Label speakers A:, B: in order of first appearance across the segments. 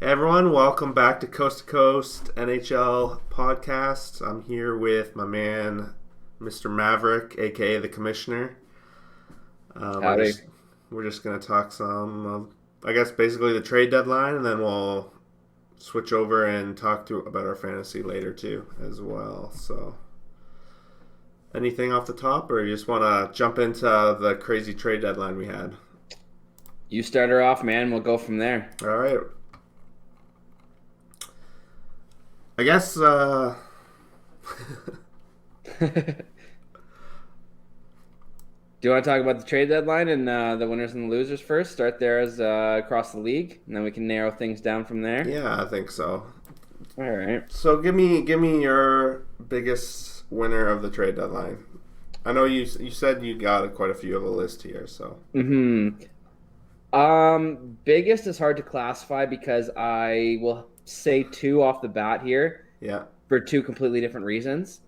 A: Hey everyone, welcome back to Coast NHL podcast. I'm here with my man, Mr. Maverick, aka the Commissioner. Uh, we're
B: Howdy.
A: just we're just gonna talk some, I guess, basically the trade deadline, and then we'll switch over and talk about our fantasy later too, as well. So, anything off the top, or you just want to jump into the crazy trade deadline we had?
B: You start her off, man. We'll go from there.
A: All right, I guess.
B: Do you want to talk about the trade deadline and the winners and the losers first? Start there as across the league, and then we can narrow things down from there.
A: Yeah, I think so.
B: All right.
A: So give me your biggest winner of the trade deadline. I know you said you got quite a few of a list here, so
B: Biggest is hard to classify because I will say two off the bat here
A: yeah,
B: for two completely different reasons.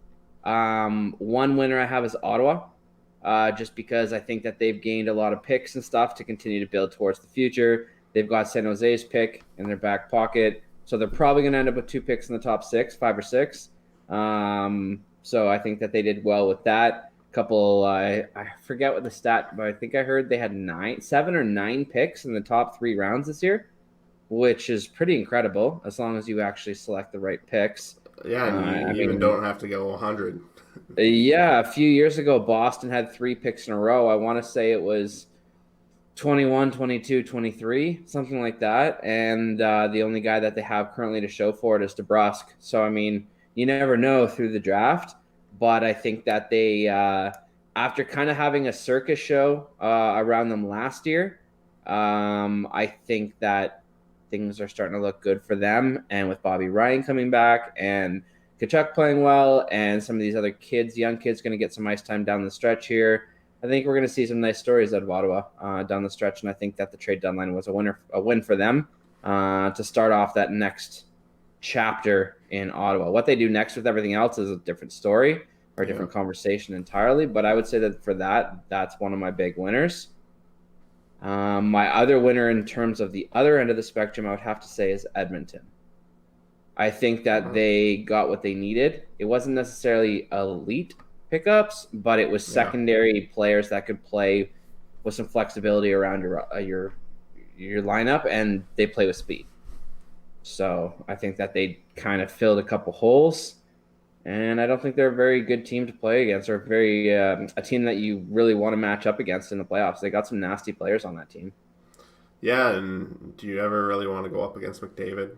B: One winner I have is Ottawa, just because I think that they've gained a lot of picks and stuff to continue to build towards the future. They've got San Jose's pick in their back pocket, so they're probably going to end up with two picks in the top six, five or six. So I think that they did well with that. Couple, I forget what the stat, but I think I heard they had seven or nine picks in the top three rounds this year, which is pretty incredible as long as you actually select the right picks.
A: yeah, and you even don't have to go 100.
B: Yeah, a few years ago, Boston had three picks in a row. I want to say it was 21, 22, 23, something like that. And the only guy that they have currently to show for it is DeBrusque. So, I mean, you never know through the draft. But I think that they, after kind of having a circus show around them last year, I think that things are starting to look good for them. And with Bobby Ryan coming back and Kachuk playing well, and some of these other kids, young kids, going to get some ice time down the stretch here. I think we're going to see some nice stories out of Ottawa down the stretch, and I think that the trade deadline was a win for them to start off that next chapter in Ottawa. What they do next with everything else is a different story or a different conversation entirely. But I would say that for that's one of my big winners. My other winner in terms of the other end of the spectrum, I would have to say, is Edmonton. I think that they got what they needed. It wasn't necessarily elite pickups, but it was secondary players that could play with some flexibility around your lineup, and they play with speed. So I think that they kind of filled a couple holes, and I don't think they're a very good team to play against, or a team that you really want to match up against in the playoffs. They got some nasty players on that team.
A: Yeah, and do you ever really want to go up against McDavid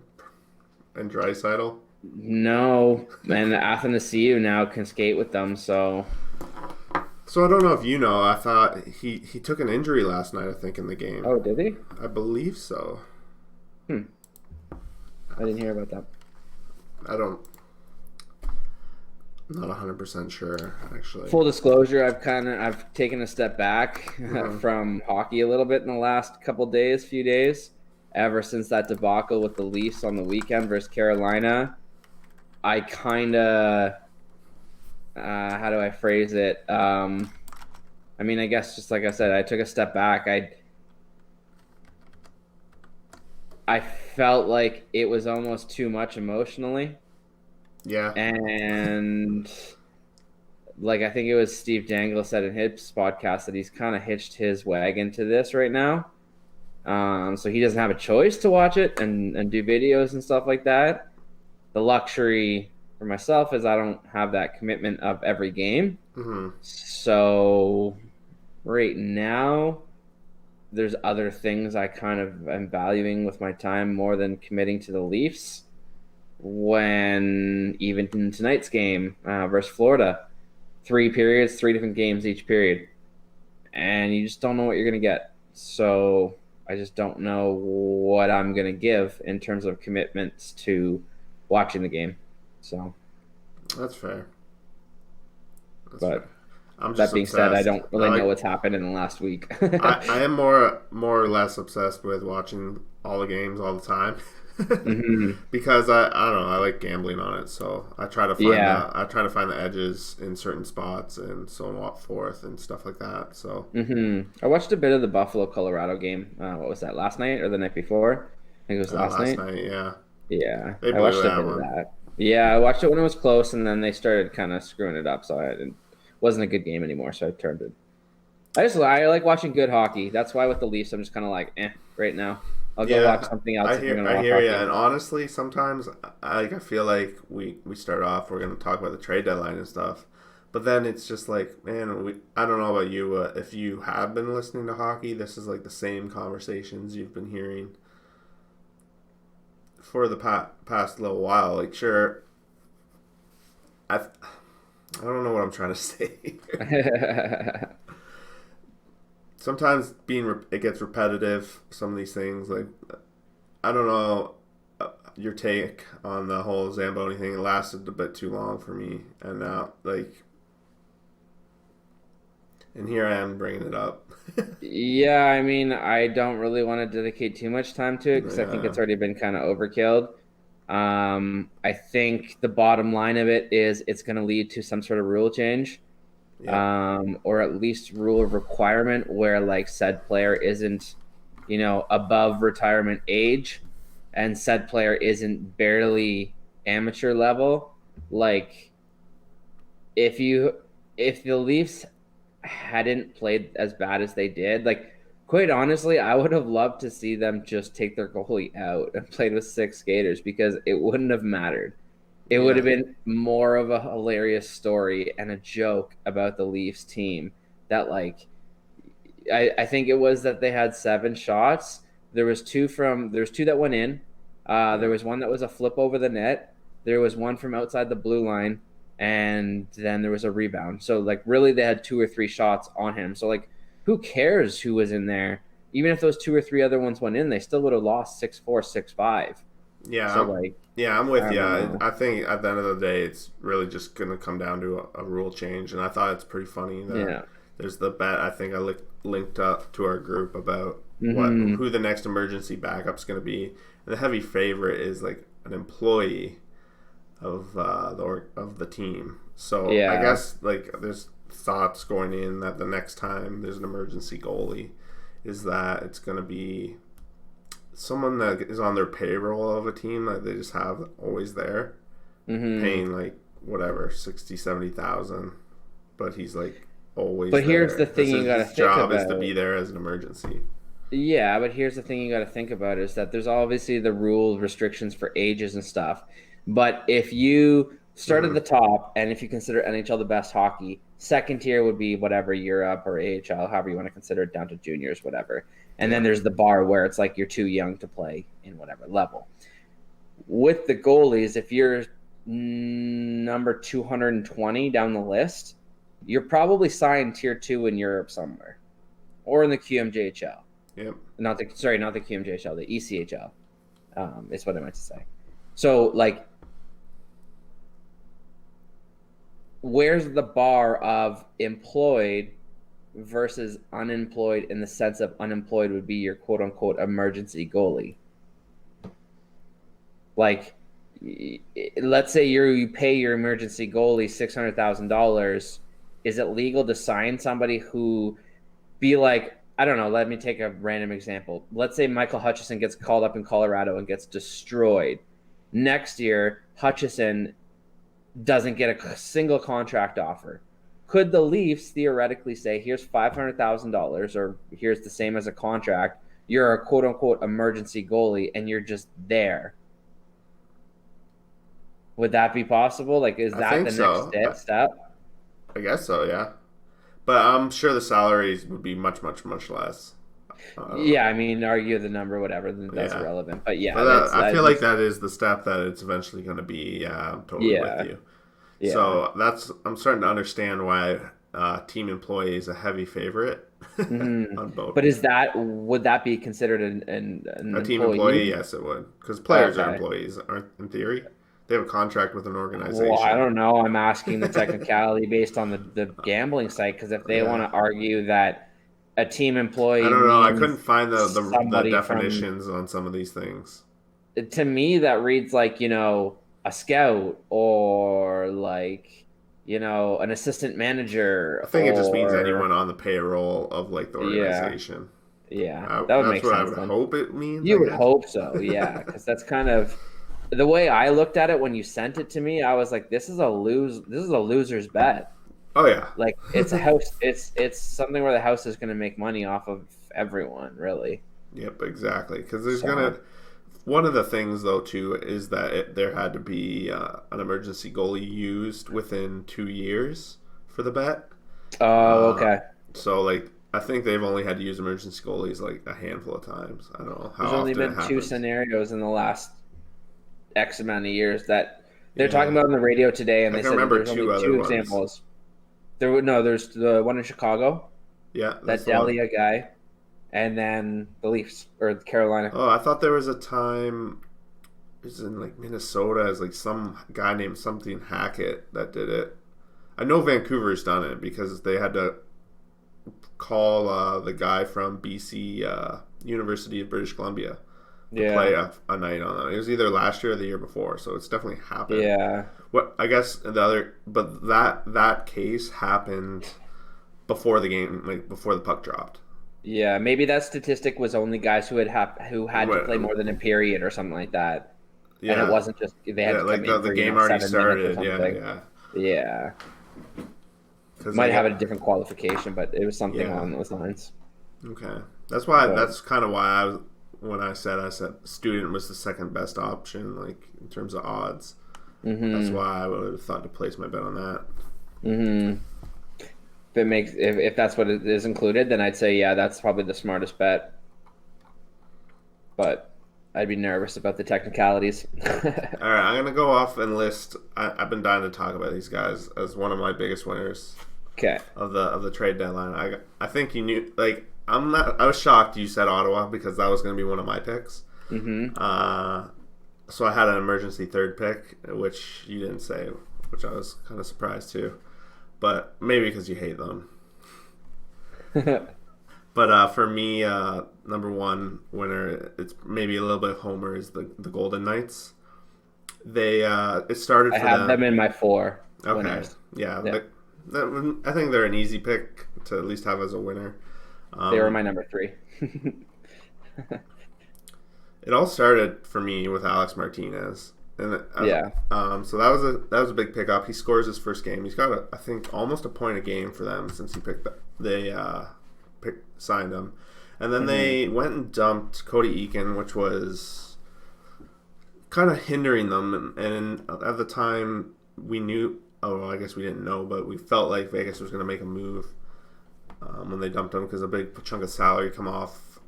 A: and Draisaitl?
B: No, and Athanasiou now can skate with them, so.
A: So I don't know if you know. I thought he took an injury last night. I think in the game.
B: Oh, did he?
A: I believe so.
B: I didn't hear about that.
A: I'm not 100% sure actually.
B: Full disclosure, I've taken a step back from hockey a little bit in the last few days. Ever since that debacle with the Leafs on the weekend versus Carolina, I kind of, how do I phrase it? I mean, I guess just like I said, I took a step back. I felt like it was almost too much emotionally.
A: Yeah.
B: And like I think it was Steve Dangle said in his podcast that he's kind of hitched his wagon to this right now. So he doesn't have a choice to watch it and do videos and stuff like that. The luxury for myself is I don't have that commitment of every game.
A: Mm-hmm.
B: So right now, there's other things I kind of am valuing with my time more than committing to the Leafs. When even in tonight's game versus Florida, 3 periods, 3 different games each period, and you just don't know what you're going to get. So I just don't know what I'm going to give in terms of commitments to watching the game. So
A: that's fair.
B: But
A: I'm just
B: that being said, I don't really
A: know
B: what's happened in the last week.
A: I am more or less obsessed with watching all the games all the time. Because I don't know, I like gambling on it, so I try to find the edges in certain spots and so on forth and stuff like that. So
B: I watched a bit of the Buffalo Colorado game. What was that, last night or the night before? think it was last
A: last
B: night.
A: night. Yeah,
B: Yeah,
A: they
B: I
A: blew
B: watched a
A: that
B: bit of
A: one.
B: that. Yeah, I watched it when it was close, and then they started kind of screwing it up, so I didn't. Wasn't a good game anymore, so I turned it. I like watching good hockey. That's why with the Leafs, I'm just kind of like, right now. I'll go watch
A: Yeah,
B: something else if I'm gonna
A: I
B: watch
A: hear you.
B: hockey.
A: And honestly, sometimes I feel like we start off, we're gonna talk about the trade deadline and stuff, but then it's just like, man, I don't know about you, if you have been listening to hockey, this is like the same conversations you've been hearing for the past little while. Like, sure, I don't know what I'm trying to say. Sometimes it gets repetitive. Some of these things, like, I don't know your take on the whole Zamboni thing. It lasted a bit too long for me, and now and here I am bringing it up.
B: Yeah, I mean, I don't really want to dedicate too much time to it because I think
A: Yeah,
B: it's already been kind of overkilled. I think the bottom line of it is it's going to lead to some sort of rule change,
A: yep,
B: or at least rule of requirement where like said player isn't, above retirement age, and said player isn't barely amateur level. Like if you if the Leafs hadn't played as bad as they did, like quite honestly, I would have loved to see them just take their goalie out and played with six skaters because it wouldn't have mattered. It would have
A: yeah,
B: been more of a hilarious story and a joke about the Leafs team that like I think it was that they had seven shots. There's two that went in. There
A: yep,
B: was one that was a flip over the net. There was one from outside the blue line, and then there was a rebound. So like really they had two or three shots on him. So like who cares who was in there? Even if those two or three other ones went in, they still would have lost 6-4, 6-5. So
A: yeah.
B: like
A: Yeah, I'm
B: I
A: with you.
B: don't know.
A: I think at the end of the day, it's really just going to come down to a rule change. And I thought it's pretty funny that
B: Yeah.
A: there's the bet I think I linked up to our group about
B: Hmm.
A: who the next emergency backup's going to be. And the heavy favorite is like an employee of of the team. So I
B: Yeah.
A: guess like there's thoughts going in that the next time there's an emergency goalie, is that it's going to be someone that is on their payroll of a team that they just have always there,
B: Hmm.
A: paying like whatever 60, 70,000, but he's like always
B: But here's the
A: there.
B: thing you got to
A: His
B: think
A: job is to
B: about.
A: be there as an emergency.
B: Yeah, but here's the thing you got to think about is that there's obviously the rule restrictions for ages and stuff. But if you start at
A: Mm-hmm.
B: the top and if you consider NHL the best hockey, second tier would be whatever Europe or AHL, however you want to consider it, down to juniors, whatever. And then
A: Yeah.
B: there's the bar where it's like you're too young to play in whatever level. With the goalies, if you're number 220 down the list, you're probably signed tier two in Europe somewhere or in the QMJHL.
A: Yep.
B: Not the QMJHL, the ECHL, is what I meant to say. So like, where's the bar of employed versus unemployed in the sense of unemployed would be your quote unquote emergency goalie? Like, let's say you pay your emergency goalie $600,000. Is it legal to sign somebody who be like, I don't know, let me take a random example. Let's say Michael Hutchison gets called up in Colorado and gets destroyed. Next year, Hutchison doesn't get a single contract offer. Could the Leafs theoretically say, here's $500,000 or here's the same as a contract? You're a quote unquote emergency goalie and you're just there. Would that be possible? Like, is
A: I
B: that
A: think
B: the next
A: so.
B: step?
A: I guess so. Yeah. But I'm sure the salaries would be much, much, much less. I don't know.
B: Yeah, I mean, argue the number, whatever, then that's
A: Yeah.
B: irrelevant. But
A: But
B: yeah, that's
A: I
B: that
A: feel like
B: just
A: that is the step that it's eventually going to be. Yeah, I'm totally with
B: yeah,
A: you.
B: yeah.
A: So I'm starting to understand why team employee is a heavy favorite
B: Hmm.
A: on both.
B: But would that be considered an
A: A team employee,
B: employee?
A: yes, it would, because players are
B: Okay.
A: employees, aren't in theory? They have a contract with an
B: Well, I
A: organization.
B: don't know. I'm asking the technicality based on the gambling site because if they want
A: Yeah,
B: to argue that a team
A: I
B: employee
A: don't know. I couldn't
B: means
A: find the
B: somebody from,
A: definitions on some of these things.
B: to me that reads like, a scout or like, an assistant
A: I
B: manager
A: think it just means
B: or
A: anyone on the payroll of like the
B: yeah.
A: organization.
B: Yeah, that would
A: That's
B: make
A: what I
B: sense
A: would
B: then.
A: hope it means, I
B: You would
A: guess.
B: hope so, yeah, because that's kind of the way I looked at it when you sent it to me. I was like, This is a loser's bet.
A: Oh yeah.
B: Like it's a house. It's something where the house is going to make money off of everyone, really.
A: Yep, exactly. Because there's gonna.
B: So,
A: One of the things, though, too, is that there had to be an emergency goalie used within 2 years for the bet.
B: oh,
A: Uh,
B: okay.
A: so, like, I think they've only had to use emergency goalies like a handful of times. I don't know how
B: There's only
A: often it
B: been two
A: happens.
B: scenarios in the last X amount of years that they're talking
A: Yeah,
B: about on the radio today, and
A: I
B: they
A: can
B: said that
A: remember
B: there's only
A: two other
B: two
A: ones.
B: examples. There's the one in Chicago,
A: Yeah, that's
B: that
A: the one.
B: Delia guy, and then the Leafs or Carolina.
A: Oh, I thought there was a time. It was in like Minnesota as like some guy named something Hackett that did it. I know Vancouver's done it because they had to call the guy from BC University of British Columbia to play
B: Yeah,
A: a night on it. It was either last year or the year before, so it's definitely happened.
B: yeah,
A: What I guess the other, but that case happened before the game, like before the puck dropped.
B: yeah. Maybe that statistic was only guys who had to play more than a period or something like that. And it
A: Yeah,
B: wasn't just they had
A: yeah,
B: to
A: like
B: come in
A: the
B: for
A: game already
B: 7 minutes or
A: started. Yeah,
B: something.
A: yeah.
B: Yeah,
A: Because
B: might
A: they
B: have
A: got
B: a different qualification, but it was something
A: yeah.
B: along those lines.
A: Okay, that's why.
B: But
A: That's kind of why when I said student was the second best option, like in terms of odds. That's
B: mm-hmm,
A: why I would have thought to place my bet on that.
B: mm-hmm. If that's what it is included, then I'd say yeah, that's probably the smartest bet. But I'd be nervous about the technicalities.
A: All right, I'm gonna go off and list. I've been dying to talk about these guys as one of my biggest winners
B: Okay.
A: of the trade deadline. I think you knew. Like I'm not. I was shocked you said Ottawa because that was gonna be one of my picks.
B: Mm-hmm.
A: So I had an emergency third pick, which you didn't say, which I was kind of surprised too. But maybe because you hate them. But for me, number one winner, it's maybe a little bit of homer, is the Golden Knights. They it started
B: I
A: for
B: have them
A: them.
B: in my four
A: Okay,
B: winners.
A: yeah,
B: Yeah,
A: I think they're an easy pick to at least have as a winner.
B: they were
A: Um,
B: my number three.
A: it all started for me with Alex Martinez, and
B: Yeah.
A: so that was a big pickup. He scores his first game. He's got I think almost a point a game for them since he picked they signed him, and then
B: Mm-hmm.
A: they went and dumped Cody Eakin, which was kind of hindering them. And at the time, we knew. Oh, well, I guess we didn't know, but we felt like Vegas was going to make a move when they dumped him because a big chunk of salary come off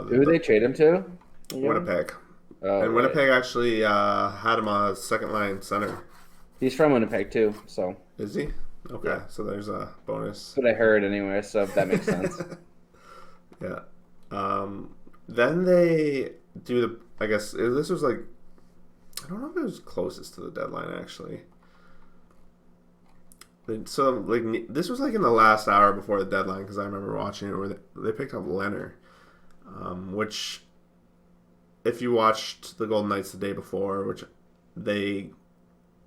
B: Who did they trade him to? Yeah.
A: Winnipeg.
B: Oh,
A: And
B: right.
A: Winnipeg actually had him on second line center.
B: He's from Winnipeg too, so
A: Is he? Okay,
B: yeah.
A: so there's a bonus.
B: That's what I heard anyway, so that makes sense.
A: Yeah. Then they do the. I guess this was like. I don't know if it was closest to the deadline actually. So like this was like in the last hour before the deadline because I remember watching it where they picked up Leonard, which if you watched the Golden Knights the day before, which they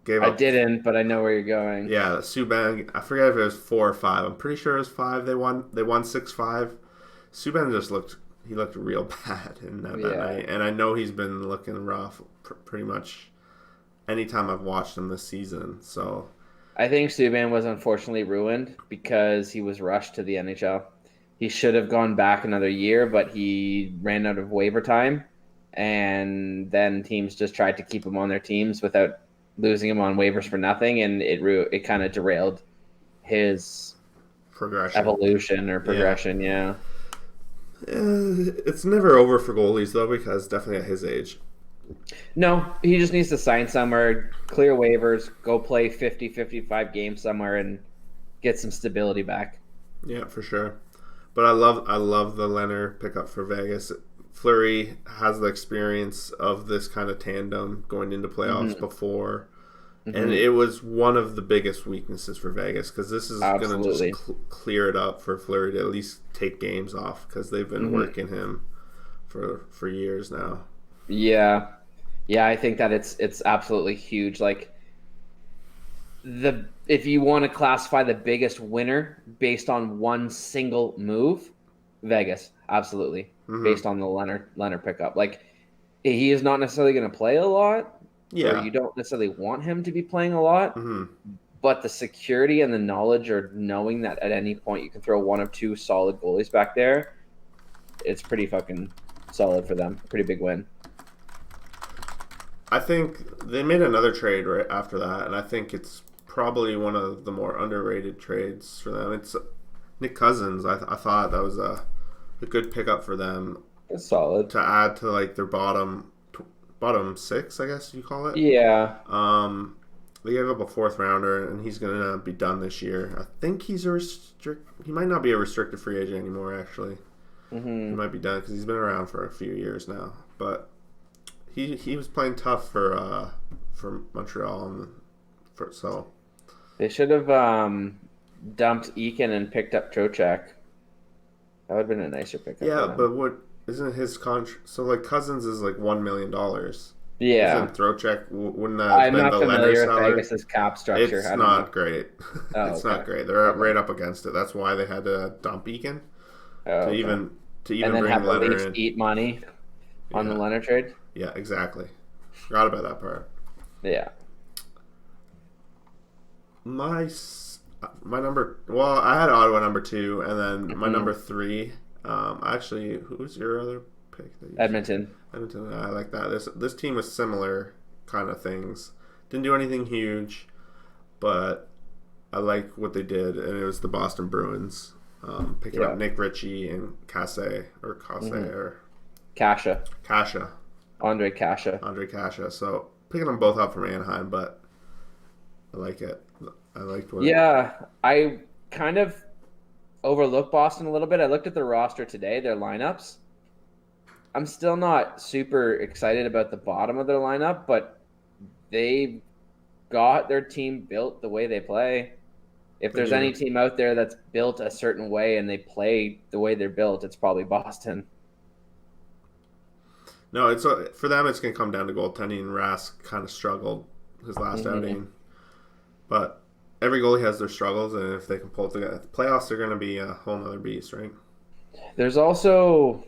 A: gave
B: I
A: up.
B: didn't, but I know where you're going.
A: Yeah, Subban. I forget if it was 4 or 5. I'm pretty sure it was 5. They won. They won 6-5. Subban just looked. He looked real bad in that
B: Yeah.
A: night, and I know he's been looking rough pretty much anytime I've watched him this season. So
B: I think Subban was unfortunately ruined because he was rushed to the NHL. He should have gone back another year, but he ran out of waiver time, and then teams just tried to keep him on their teams without losing him on waivers for nothing, and it kind of derailed his
A: progression.
B: evolution or progression. Yeah.
A: It's never over for goalies though, because definitely at his age.
B: No, he just needs to sign somewhere, clear waivers, go play 50, 55 games somewhere, and get some stability back.
A: Yeah, for sure. But I love the Leonard pickup for Vegas. Fleury has the experience of this kind of tandem going into playoffs before, and it was one of the biggest weaknesses for Vegas because this is going to just clear it up for Fleury to at least take games off because they've been working him for years now.
B: Yeah. Yeah, I think that it's absolutely huge. Like if you want to classify the biggest winner based on one single move, Vegas, absolutely,
A: Hmm.
B: based on the Leonard pickup. Like he is not necessarily going to play a lot, or
A: Yeah.
B: you don't necessarily want him to be playing a lot.
A: Hmm.
B: But the security and the knowledge, or knowing that at any point you can throw one of two solid goalies back there, it's pretty fucking solid for them. Pretty big win.
A: I think they made another trade right after that, and I think it's probably one of the more underrated trades for them. It's Nick Cousins. I thought that was a good pickup for them
B: It's solid.
A: to add to like their bottom six, I guess you call it.
B: Yeah.
A: Um, they gave up a fourth rounder, and he's gonna be done this year. I think he's a He might not be a restricted free agent anymore. Actually, he
B: Hmm.
A: might be done because he's been around for a few years now. But he was playing tough for Montreal, and for so
B: They should have dumped Eakin and picked up Trocheck. That would have been a nicer pickup for
A: yeah.
B: them.
A: But what isn't his contract? So like Cousins is like $1 million.
B: Yeah.
A: Isn't Throwcheck wouldn't that have
B: I'm
A: been
B: not
A: the Leonard
B: familiar with
A: salary?
B: Vegas's cap structure.
A: It's
B: I don't know.
A: not great.
B: Oh,
A: It's
B: okay.
A: not great. They're
B: Okay.
A: right up against it. That's why they had to dump Eakin
B: Oh,
A: to
B: okay.
A: even to
B: And
A: even
B: then
A: bring
B: have the
A: Leonard
B: Leafs
A: in.
B: eat money on the
A: Yeah,
B: Leonard trade.
A: yeah, exactly. Forgot about that part.
B: Yeah.
A: My my number. Well, I had Ottawa number two, and then my
B: Hmm.
A: number three. Actually, who's your other pick that you said?
B: Edmonton.
A: Edmonton. I like that. This team was similar kind of things. Didn't do anything huge, but I like what they did, and it was the Boston Bruins. Picking up
B: Yeah.
A: Nick Ritchie and Casse
B: Hmm.
A: or
B: Kasha.
A: Kasha,
B: Andre Kasha.
A: Andre Kasha. So picking them both up from Anaheim, but I like it. I liked what.
B: Yeah. I kind of overlooked Boston a little bit. I looked at their roster today, their lineups. I'm still not super excited about the bottom of their lineup, but they've got their team built the way they play. If
A: They
B: there's any
A: do.
B: team out there that's built a certain way and they play the way they're built, it's probably Boston.
A: No, for them. It's gonna come down to goaltending. Rask kind of struggled his last
B: Hmm.
A: outing, but every goalie has their struggles, and if they can pull it together, the playoffs are gonna be a whole nother beast, right?
B: There's also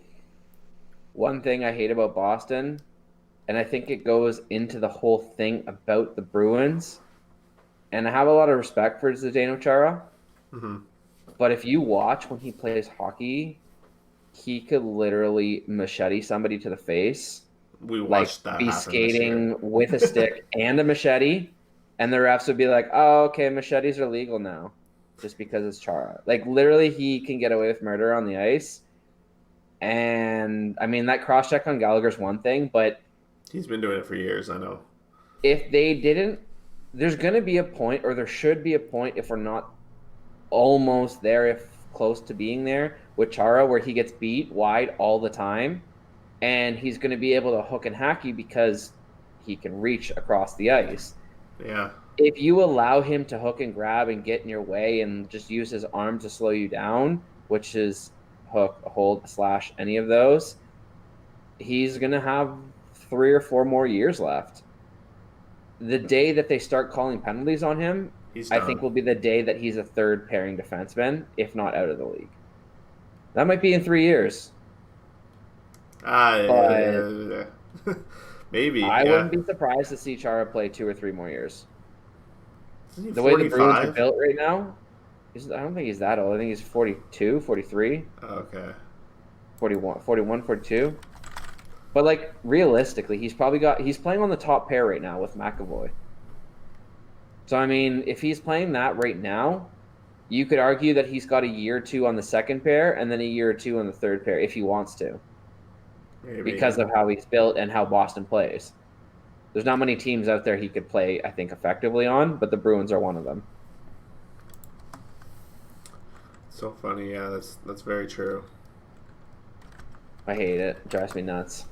B: one thing I hate about Boston, and I think it goes into the whole thing about the Bruins. And I have a lot of respect for Zdeno Chara,
A: Hmm.
B: but if you watch when he plays hockey, he could literally machete somebody to the face,
A: We
B: like
A: watched that
B: be
A: happen this year.
B: skating with a stick and a machete, and the refs would be like, "Oh, okay, machetes are legal now," just because it's Chara. Like literally, he can get away with murder on the ice. And I mean, that cross check on Gallagher's one thing, but
A: He's been doing it for years. I know.
B: if they didn't, there's going to be a point, or there should be a point, if we're not almost there, if close to being there, with Chara, where he gets beat wide all the time, and he's going to be able to hook and hack you because he can reach across the ice.
A: Yeah.
B: If you allow him to hook and grab and get in your way and just use his arm to slow you down, which is hook, hold, slash, any of those, he's going to have 3 or 4 more years left. The day that they start calling penalties on him,
A: He's
B: I think
A: done.
B: will be the day that he's a third pairing defenseman, if not out of the league. That might be in 3 years, but
A: Yeah. Maybe.
B: I
A: Yeah.
B: wouldn't be surprised to see Chara play 2 or 3 more years.
A: Isn't he
B: The way the Bruins are
A: 45?
B: built right now, I don't think he's that old. I think he's 42, 43,
A: Okay.
B: 41, 41, 42. But like realistically, he's playing on the top pair right now with McAvoy. So I mean, if he's playing that right now, you could argue that he's got a year or two on the second pair and then a year or two on the third pair if he wants to,
A: Maybe.
B: because
A: Yeah.
B: of how he's built and how Boston plays. There's not many teams out there he could play, I think, effectively on, but the Bruins are one of them.
A: So funny. Yeah. That's very true.
B: I hate it. It drives me nuts.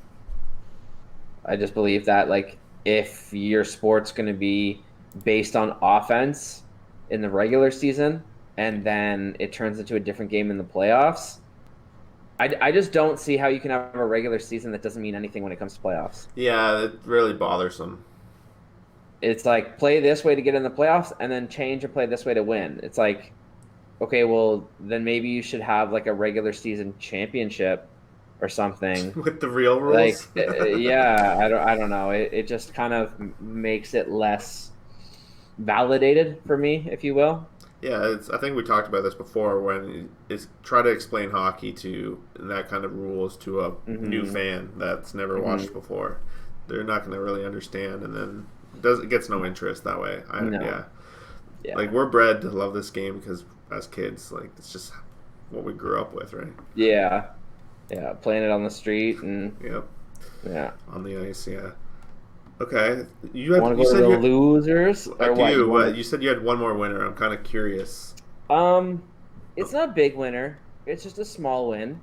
B: I just believe that like if your sport's going to be based on offense in the regular season and then it turns into a different game in the playoffs, I just don't see how you can have a regular season that doesn't mean anything when it comes to playoffs.
A: Yeah. It really bothers him.
B: It's like play this way to get in the playoffs and then change and play this way to win. It's like Okay, well then maybe you should have like a regular season championship or something.
A: With the real
B: Like,
A: rules.
B: yeah, I don't know. It just kind of makes it less validated for me, if you will.
A: Yeah, I think we talked about this before when it's try to explain hockey to that kind of rules to a new
B: Hmm.
A: fan that's never watched
B: Hmm.
A: before. They're not going to really understand, and then it gets no interest that way.
B: No,
A: Yeah, like
B: yeah,
A: we're bred to love this game because as kids, like it's just what we grew up with, right?
B: yeah, yeah. Playing it on the street and
A: Yep,
B: yeah.
A: on the ice. Yeah. Okay,
B: Want to
A: you
B: go to
A: said
B: the
A: you
B: losers
A: I
B: or what? You
A: do,
B: want
A: but you said you had one more winner. I'm kind of curious.
B: to? It's not a big winner. It's just a small win,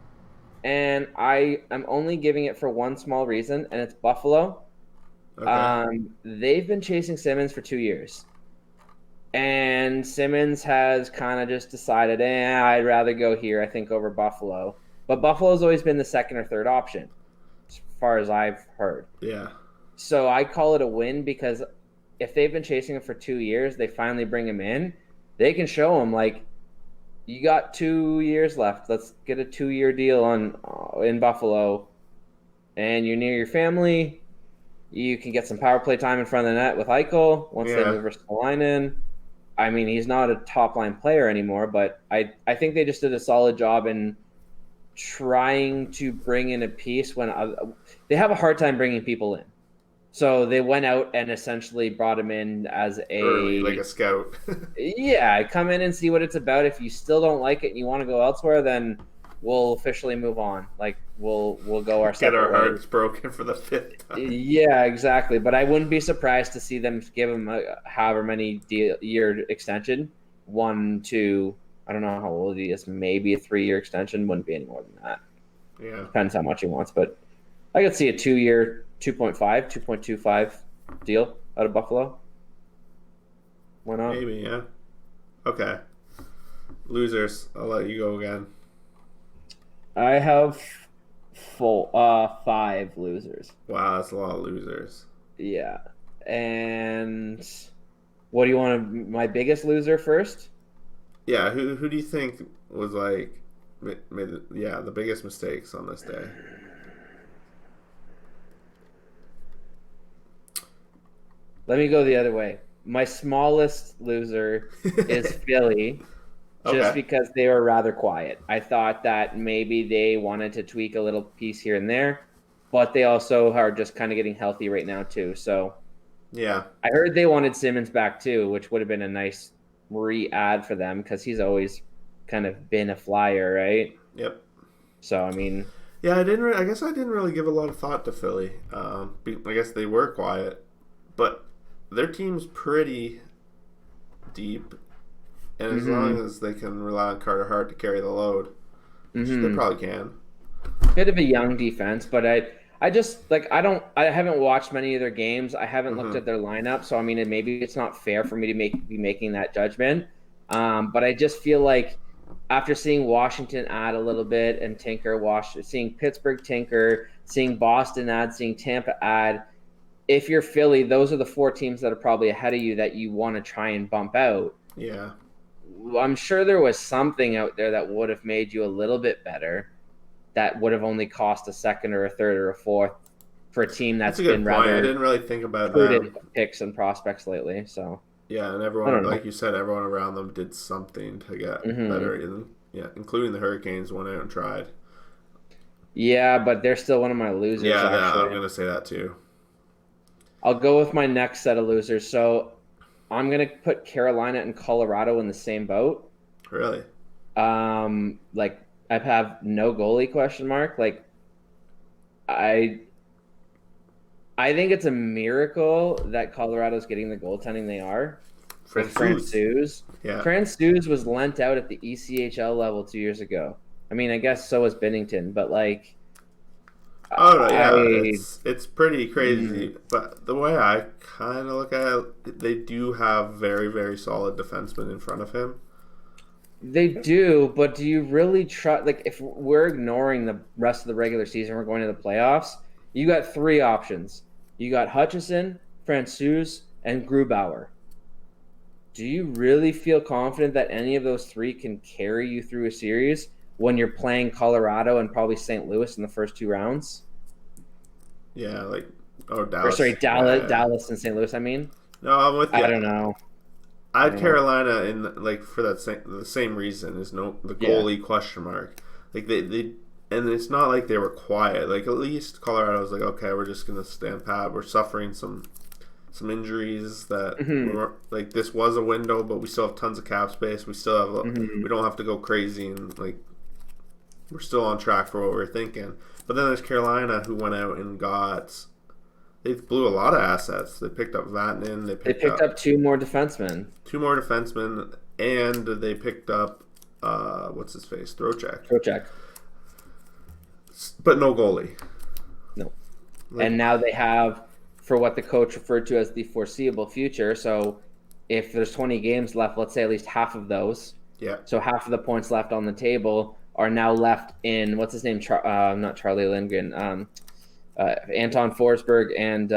B: and I am only giving it for one small reason, and it's Buffalo.
A: Okay.
B: They've been chasing Simmons for 2 years. And Simmons has kind of just decided, I'd rather go here, I think, over Buffalo. But Buffalo's always been the second or third option, as far as I've heard.
A: Yeah.
B: So I call it a win because if they've been chasing him for 2 years, they finally bring him in. They can show him like you got 2 years left. Let's get a 2-year deal on in Buffalo, and you're near your family. You can get some power play time in front of the net with Eichel once they
A: Yeah.
B: move Ristolainen. I mean, he's not a top line player anymore, but I think they just did a solid job in trying to bring in a piece when they have a hard time bringing people in. So they went out and essentially brought him in as
A: Early, like
B: a
A: a scout.
B: yeah, come in and see what it's about. If you still don't like it and you want to go elsewhere, then we'll officially move on. Like we'll go our
A: Get our
B: separate ways.
A: hearts broken for the fifth time.
B: Yeah, exactly. But I wouldn't be surprised to see them give him a however many year extension. One, two, I don't know how old he is. Maybe a 3-year extension. Wouldn't be any more than that.
A: Yeah.
B: Depends how much he wants. But I could see a 2-year, 2.5, 2.25 deal out of Buffalo. Why not?
A: Maybe, yeah. Okay. Losers. I'll let you go again.
B: I have five losers.
A: Wow, that's a lot of losers.
B: Yeah. And what do you want to my biggest loser first?
A: Yeah, who do you think was like made the biggest mistakes on this day?
B: Let me go the other way. My smallest loser is Philly, just
A: Okay.
B: because they were rather quiet. I thought that maybe they wanted to tweak a little piece here and there, but they also are just kind of getting healthy right now too. So
A: Yeah.
B: I heard they wanted Simmons back too, which would have been a nice re-add for them because he's always kind of been a flyer, right?
A: Yep.
B: So I mean,
A: Yeah, I guess I didn't really give a lot of thought to Philly. I guess they were quiet, but their team's pretty deep, and as long
B: mm-hmm,
A: as they can rely on Carter Hart to carry the load, which they
B: mm-hmm.
A: probably can.
B: Bit of a young defense, but I just like I haven't watched many of their games. I haven't looked
A: Hmm.
B: at their lineup, so I mean maybe it's not fair for me to be making that judgment. But I just feel like after seeing Washington add a little bit and seeing Pittsburgh tinker, seeing Boston add, seeing Tampa add, if you're Philly, those are the four teams that are probably ahead of you that you want to try and bump out.
A: Yeah,
B: I'm sure there was something out there that would have made you a little bit better that would have only cost a second or a third or a fourth for a team
A: that's
B: that's
A: a
B: been
A: good point. I
B: rather
A: didn't really think about
B: prudent
A: them.
B: with picks and prospects lately. So
A: Yeah, and
B: I
A: everyone,
B: don't know.
A: like you said, everyone around them did something to get
B: Hmm.
A: better. Yeah, including the Hurricanes went out and tried.
B: Yeah, but they're still one of my losers,
A: Yeah,
B: actually.
A: I'm gonna say that too.
B: I'll go with my next set of losers. So I'm going to put Carolina and Colorado in the same boat.
A: Really?
B: Like I have no goalie question mark. Like I I think it's a miracle that Colorado's getting the goaltending they are with
A: Francouz.
B: Francouz.
A: Yeah.
B: Francouz was lent out at the ECHL level 2 years ago. I mean, I guess so was Bennington, but like
A: Oh no,
B: I
A: yeah, it's pretty
B: mm,
A: crazy. But the way I kind of look at it, they do have very very solid defensemen in front of him.
B: they do, but do you really trust? Like, if we're ignoring the rest of the regular season, we're going to the playoffs. You got three options. You got Hutchison, Francouz, and Grubauer. do you really feel confident that any of those three can carry you through a series when you're playing Colorado and probably St. Louis in the first 2 rounds?
A: Yeah, like
B: Or sorry,
A: Dallas. Yeah.
B: Dallas and St. Louis. I mean,
A: No, I'm with you.
B: I don't know.
A: I
B: I
A: had
B: don't know.
A: Carolina in like for the same reason is the
B: Yeah.
A: goalie question mark. Like they and it's not like they were quiet. Like at least Colorado was like, okay, we're just gonna stand pat. We're suffering some injuries that
B: Hmm.
A: were like this was a window, but we still have tons of cap space. We still have
B: Hmm.
A: we don't have to go crazy and like we're still on track for what we're thinking. But then there's Carolina who went out and got they blew a lot of assets. They picked up Vatanen. They
B: They
A: picked
B: picked
A: up
B: up two more defensemen.
A: two more defensemen, and they picked up what's his face, Throwcheck,
B: Go check.
A: but no goalie.
B: No.
A: Like,
B: And now they have, for what the coach referred to as the foreseeable future. So if there's 20 games left, let's say at least half of those.
A: yeah,
B: So half of the points left on the table are now left in, what's his name? Not Charlie Lindgren. Anton Forsberg and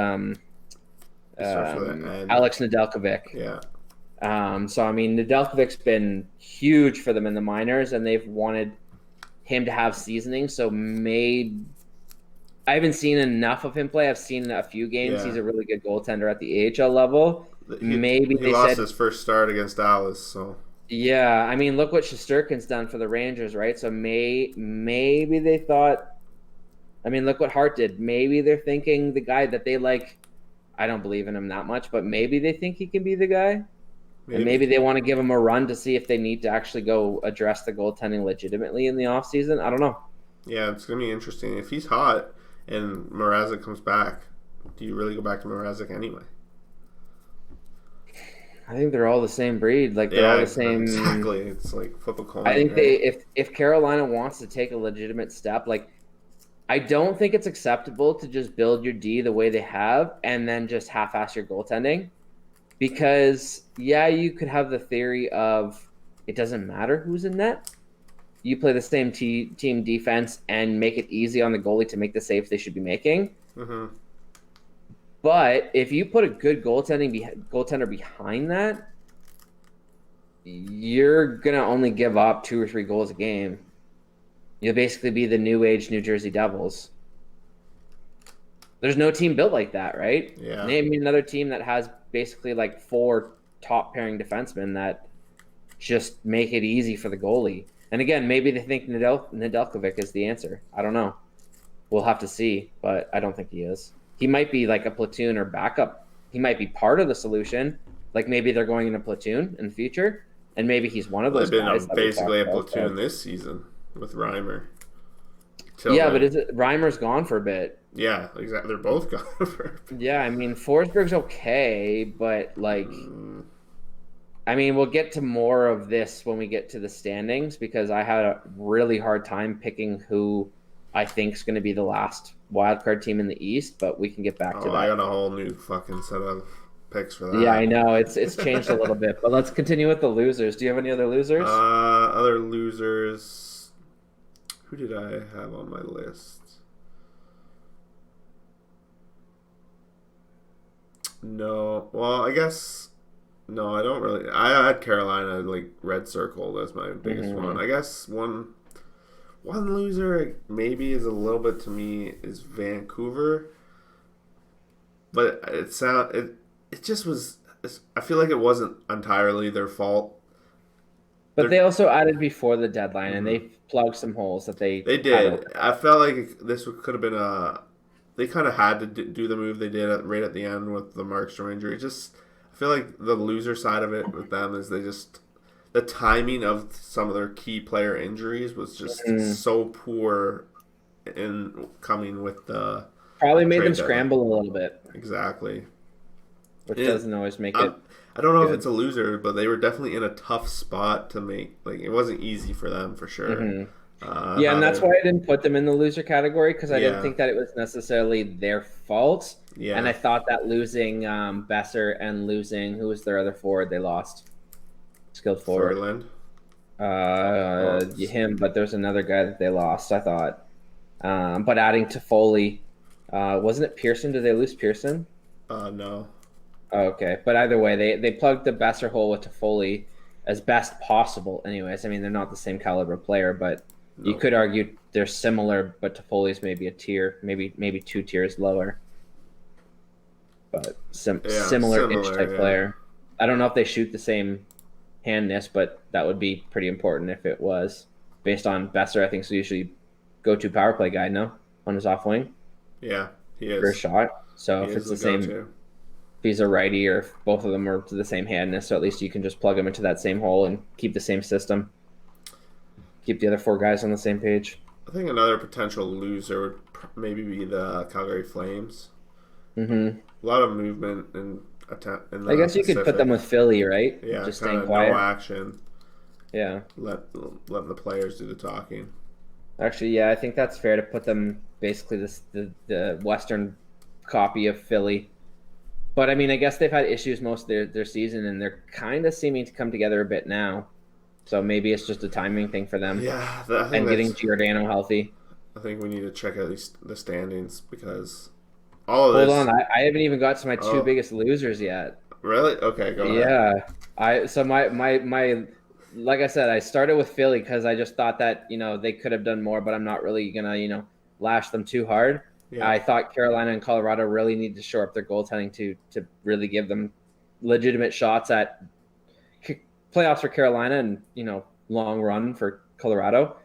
A: he starts with an N.
B: Alex Nedeljkovic.
A: Yeah,
B: So I mean, Nedeljkovic's been huge for them in the minors, and they've wanted him to have seasoning. So maybe I haven't seen enough of him play. I've seen a few games.
A: yeah.
B: He's a really good goaltender at the AHL level. Maybe
A: He
B: they
A: lost
B: said,
A: his first start against Dallas, so
B: yeah. I mean, look what Shesterkin's done for the Rangers, right? So maybe they thought. I mean, look what Hart did. Maybe they're thinking the guy that they like. I don't believe in him that much, but maybe they think he can be the guy. And maybe they want to give him a run to see if they need to actually go address the goaltending legitimately in the offseason. I don't know.
A: Yeah, it's gonna be interesting. If he's hot and Mrazek comes back, do you really go back to Mrazek anyway?
B: I think they're all the same breed. Like they're all the same.
A: Exactly. It's like flip a coin.
B: I think
A: right?
B: if Carolina wants to take a legitimate step, like I don't think it's acceptable to just build your D the way they have and then just half-ass your goaltending. Because yeah, you could have the theory of it doesn't matter who's in net. You play the same team defense and make it easy on the goalie to make the saves they should be making.
A: Mm-hmm.
B: But if you put a good goaltender behind that, you're gonna only give up 2 or 3 goals a game. You'll basically be the new age New Jersey Devils. There's no team built like that, right?
A: Yeah.
B: Name me another team that has basically like 4 top pairing defensemen that just make it easy for the goalie. And again, maybe they think Nedeljkovic is the answer. I don't know. We'll have to see, but I don't think he is. He might be like a platoon or backup. He might be part of the solution. Like maybe they're going in a platoon in the future, and maybe he's one of those
A: They've
B: guys.
A: been basically a platoon this season with Reimer.
B: Yeah, but Reimer's gone for a bit.
A: Yeah, exactly. They're both gone for.
B: Yeah, I mean Forsberg's okay, but like, I mean we'll get to more of this when we get to the standings because I had a really hard time picking who I think is going to be the last wildcard team in the East, but we can get back to that.
A: I got a whole new fucking set of picks for that.
B: Yeah, I know it's changed a little bit, but let's continue with the losers. Do you have any other losers?
A: Other losers. Who did I have on my list? No. Well, I guess no. I don't really. I had Carolina like red circled as my biggest one. I guess one loser maybe is a little bit to me is Vancouver, but it just was. I feel like it wasn't entirely their fault.
B: But they also added before the deadline, and they plugged some holes that they
A: did. I felt like this could have been they kind of had to do the move they did right at the end with the Markstrom injury. I feel like the loser side of it with them is the timing of some of their key player injuries was just so poor in coming with the
B: probably made them scramble a little bit.
A: Exactly,
B: which doesn't always make it.
A: I don't know if it's a loser, but they were definitely in a tough spot to make. Like it wasn't easy for them for sure.
B: Mm-hmm. Yeah, and that's why I didn't put them in the loser category because I didn't think that it was necessarily their fault. Yeah, and I thought that losing Besser and losing who was their other forward they lost, skilled forward. Him, but there's another guy that they lost. I thought, but adding to Foley, wasn't it Pearson? Did they lose Pearson?
A: No.
B: Okay, but either way, they plugged the Besser hole with Toffoli as best possible. Anyways, I mean they're not the same caliber player, but you
A: No.
B: could argue they're similar. But Toffoli's maybe a tier, maybe 2 tiers lower, but
A: Yeah,
B: similar-ish
A: similar.
B: type
A: Yeah.
B: player. I don't know if they shoot the same handness, but that would be pretty important if it was based on Besser. I think so. Usually go-to power play guy, no, on his off wing
A: Yeah, he
B: for a
A: is.
B: shot. So
A: He
B: if
A: is
B: it's
A: the
B: the same,
A: go-to.
B: if he's a righty or if both of them are to the same handness, so at least you can just plug them into that same hole and keep the same system. Keep the other 4 guys on the same page.
A: I think another potential loser would maybe be the Calgary Flames.
B: Mm-hmm.
A: A lot of movement in
B: I
A: the
B: guess you could put them
A: Pacific.
B: with Philly, right?
A: Yeah,
B: Just
A: kind
B: staying
A: of no
B: quiet.
A: action.
B: Yeah.
A: Letting the players do the talking.
B: Actually, yeah, I think that's fair to put them basically the Western copy of Philly. But I mean, I guess they've had issues most of their season, and they're kind of seeming to come together a bit now. So maybe it's just a timing thing for them
A: Yeah, I think
B: and getting
A: that's.
B: Giordano healthy.
A: I think we need to check at least the standings because all of
B: Hold
A: this.
B: on, I haven't even got to my two
A: Oh,
B: biggest losers yet.
A: really? Okay, go ahead.
B: Yeah, I so my like I said, I started with Philly because I just thought that they could have done more, but I'm not really gonna lash them too hard.
A: Yeah,
B: I thought Carolina and Colorado really need to shore up their goaltending to really give them legitimate shots at playoffs for Carolina and long run for Colorado.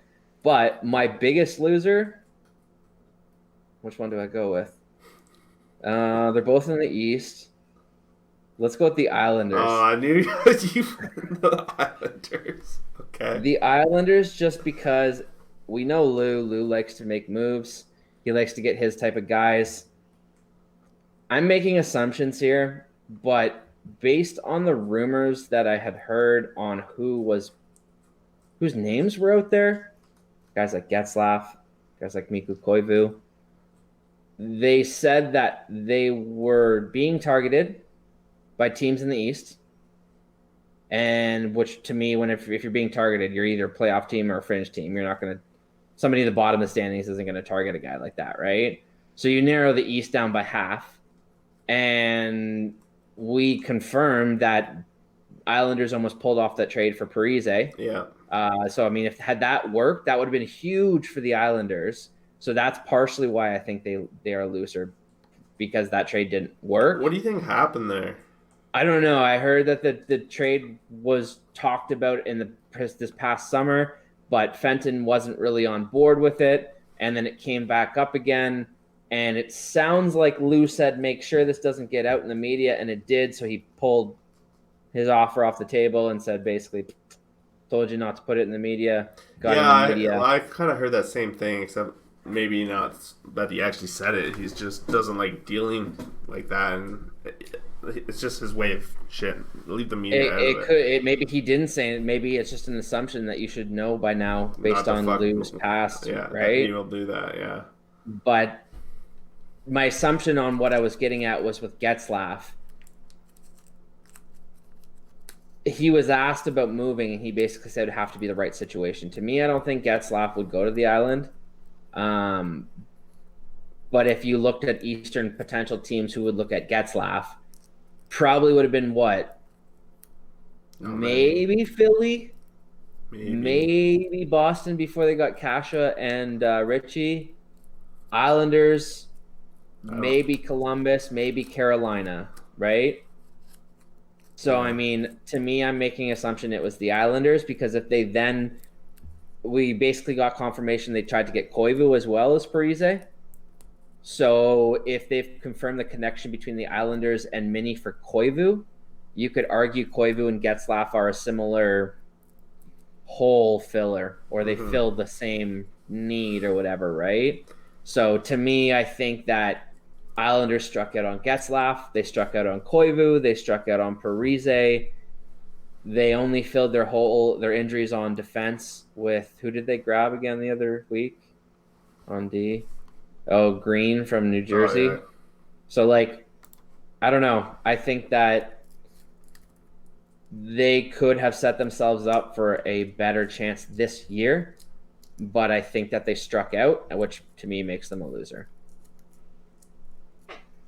B: But my biggest loser, which one do I go with? They're both in the East. Let's go with the Islanders.
A: oh, I knew you were the Islanders. Okay.
B: The Islanders, just because we know Lou. Lou likes to make moves. He likes to get his type of guys. I'm making assumptions here, but based on the rumors that I had heard on whose names were out there, guys like Getzlaf, guys like Miku Koivu, they said that they were being targeted by teams in the East. And which to me, if you're being targeted, you're either a playoff team or a fringe team. You're not going to somebody at the bottom of the standings isn't going to target a guy like that, right? So you narrow the East down by half, and we confirmed that Islanders almost pulled off that trade for Parise.
A: Yeah.
B: So I mean, if had that worked, that would have been huge for the Islanders. So that's partially why I think they are looser because that trade didn't work.
A: What do you think happened there?
B: I don't know. I heard that the trade was talked about in this past summer, but Fenton wasn't really on board with it, and then it came back up again. And it sounds like Lou said, "Make sure this doesn't get out in the media," and it did. So he pulled his offer off the table and said, basically, "Told you not to put it in the media." Got
A: Yeah,
B: in the media.
A: I kind of heard that same thing, except maybe not that he actually said it. He just doesn't like dealing like that, and it's just his way of shit. Leave the media out of it.
B: Maybe he didn't say it. Maybe it's just an assumption that you should know by now based on Lou's past,
A: Yeah,
B: right?
A: he will do that. Yeah.
B: But my assumption on what I was getting at was with Getzlaf. He was asked about moving, and he basically said it would have to be the right situation. To me, I don't think Getzlaf would go to the island. But if you looked at Eastern potential teams who would look at Getzlaf, probably would have been what?
A: Oh,
B: maybe Philly,
A: maybe.
B: maybe Boston before they got Kasha and Richie. Islanders, maybe Columbus, maybe Carolina, right? So, I mean, to me, I'm making an assumption it was the Islanders because if they then, we basically got confirmation they tried to get Koivu as well as Parise. So if they've confirmed the connection between the Islanders and Mini for Koivu, you could argue Koivu and Getzlaf are a similar hole filler, or they fill the same need or whatever, right? So to me, I think that Islanders struck out on Getzlaf, they struck out on Koivu, they struck out on Parise. They only filled their injuries on defense with who did they grab again the other week on D? Oh, Green from New Jersey.
A: Oh, yeah.
B: So I don't know. I think that they could have set themselves up for a better chance this year, but I think that they struck out, which to me makes them a loser.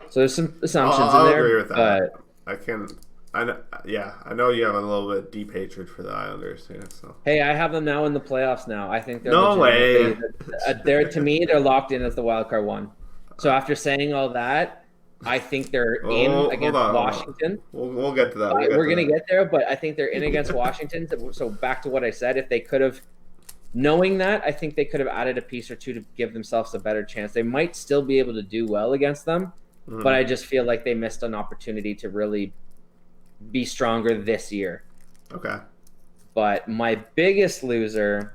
B: So there's some assumptions
A: I'll
B: in there.
A: agree with that. I can. I know you have a little bit deep hatred for the Islanders here. So
B: Hey, I have them now in the playoffs now. I think they're
A: no way.
B: legitimately they're to me they're locked in as the wild card one. So after saying all that, I think they're in
A: Oh,
B: against
A: hold on.
B: Washington.
A: We'll get to that.
B: We're gonna get there, but I think they're in against Washington. So back to what I said, if they could have, knowing that, I think they could have added a piece or two to give themselves a better chance. They might still be able to do well against them, but I just feel like they missed an opportunity to really be stronger this year.
A: Okay.
B: But my biggest loser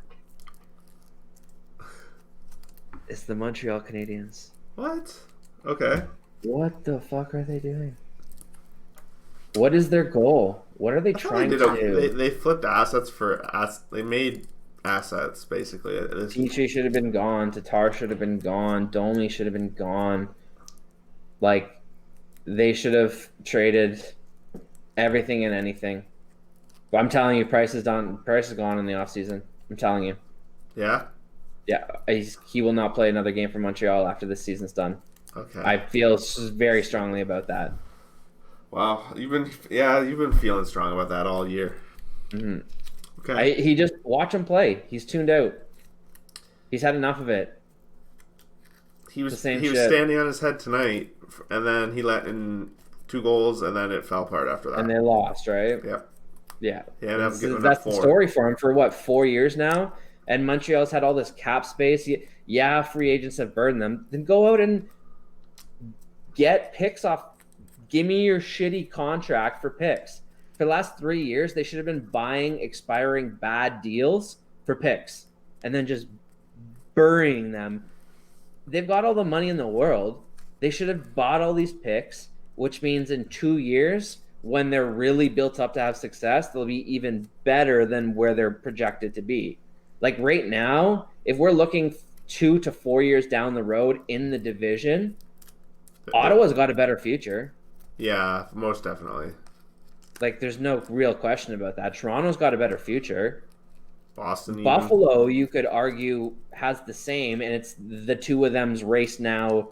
B: is the Montreal Canadiens.
A: What? Okay.
B: What the fuck are they doing? What is their goal? What are they trying to do?
A: They flipped assets they made assets basically.
B: Petrie should have been gone. Tatar should have been gone. Domi should have been gone. Like, they should have traded everything and anything. But I'm telling you, Price is gone in the offseason. I'm telling you.
A: Yeah?
B: Yeah, he will not play another game for Montreal after this season's done.
A: Okay.
B: I feel very strongly about that.
A: Wow, you've been feeling strong about that all year.
B: Mm-hmm.
A: Okay.
B: He just watch him play. He's tuned out. He's had enough of it.
A: He was standing on his head tonight, and then he let in 2 goals, and then it fell apart after that.
B: And they lost, right?
A: Yeah.
B: Yeah.
A: That's
B: the story for him for what, 4 years now? And Montreal's had all this cap space. Yeah, free agents have burdened them. Then go out and get picks off. Give me your shitty contract for picks. For the last 3 years, they should have been buying expiring bad deals for picks and then just burying them. They've got all the money in the world. They should have bought all these picks, which means in 2 years, when they're really built up to have success, they'll be even better than where they're projected to be. Like right now, if we're looking 2 to 4 years down the road in the division, Ottawa's got a better future.
A: Yeah, most definitely.
B: Like, there's no real question about that. Toronto's got a better future.
A: Buffalo,
B: you could argue, has the same, and it's the two of them's race now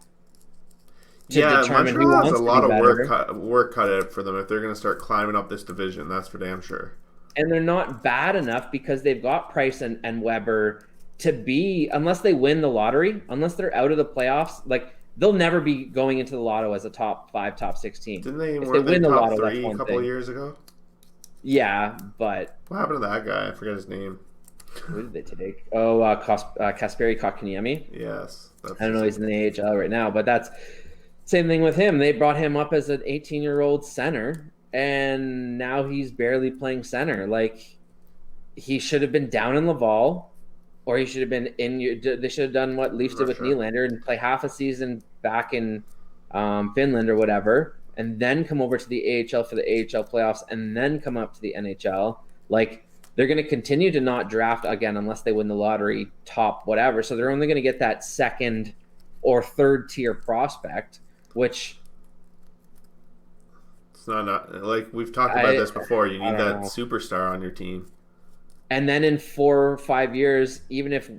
B: to determine who wants to be better. Montreal has a lot
A: of work cut out for them if they're going to start climbing up this division. That's for damn sure.
B: And they're not bad enough because they've got Price and Weber to be, unless they win the lottery, unless they're out of the playoffs, like, they'll never be going into the lotto as a top 5, top 6 team.
A: Didn't they win the top 3 a couple of years ago?
B: Yeah, but
A: what happened to that guy? I forget his name.
B: Who did they take? Oh, Kasperi Kotkaniemi.
A: Yes.
B: I don't know. He's in the AHL right now, but that's same thing with him. They brought him up as an 18-year-old center, and now he's barely playing center. Like, he should have been down in Laval, or he should have been in. They should have done what Leafs did with Nylander and play half a season back in Finland or whatever, and then come over to the AHL for the AHL playoffs, and then come up to the NHL. Like, they're going to continue to not draft again unless they win the lottery top whatever. So they're only going to get that second or third tier prospect, which
A: it's not like we've talked about this before. You need that superstar on your team.
B: And then in 4 or 5 years, even if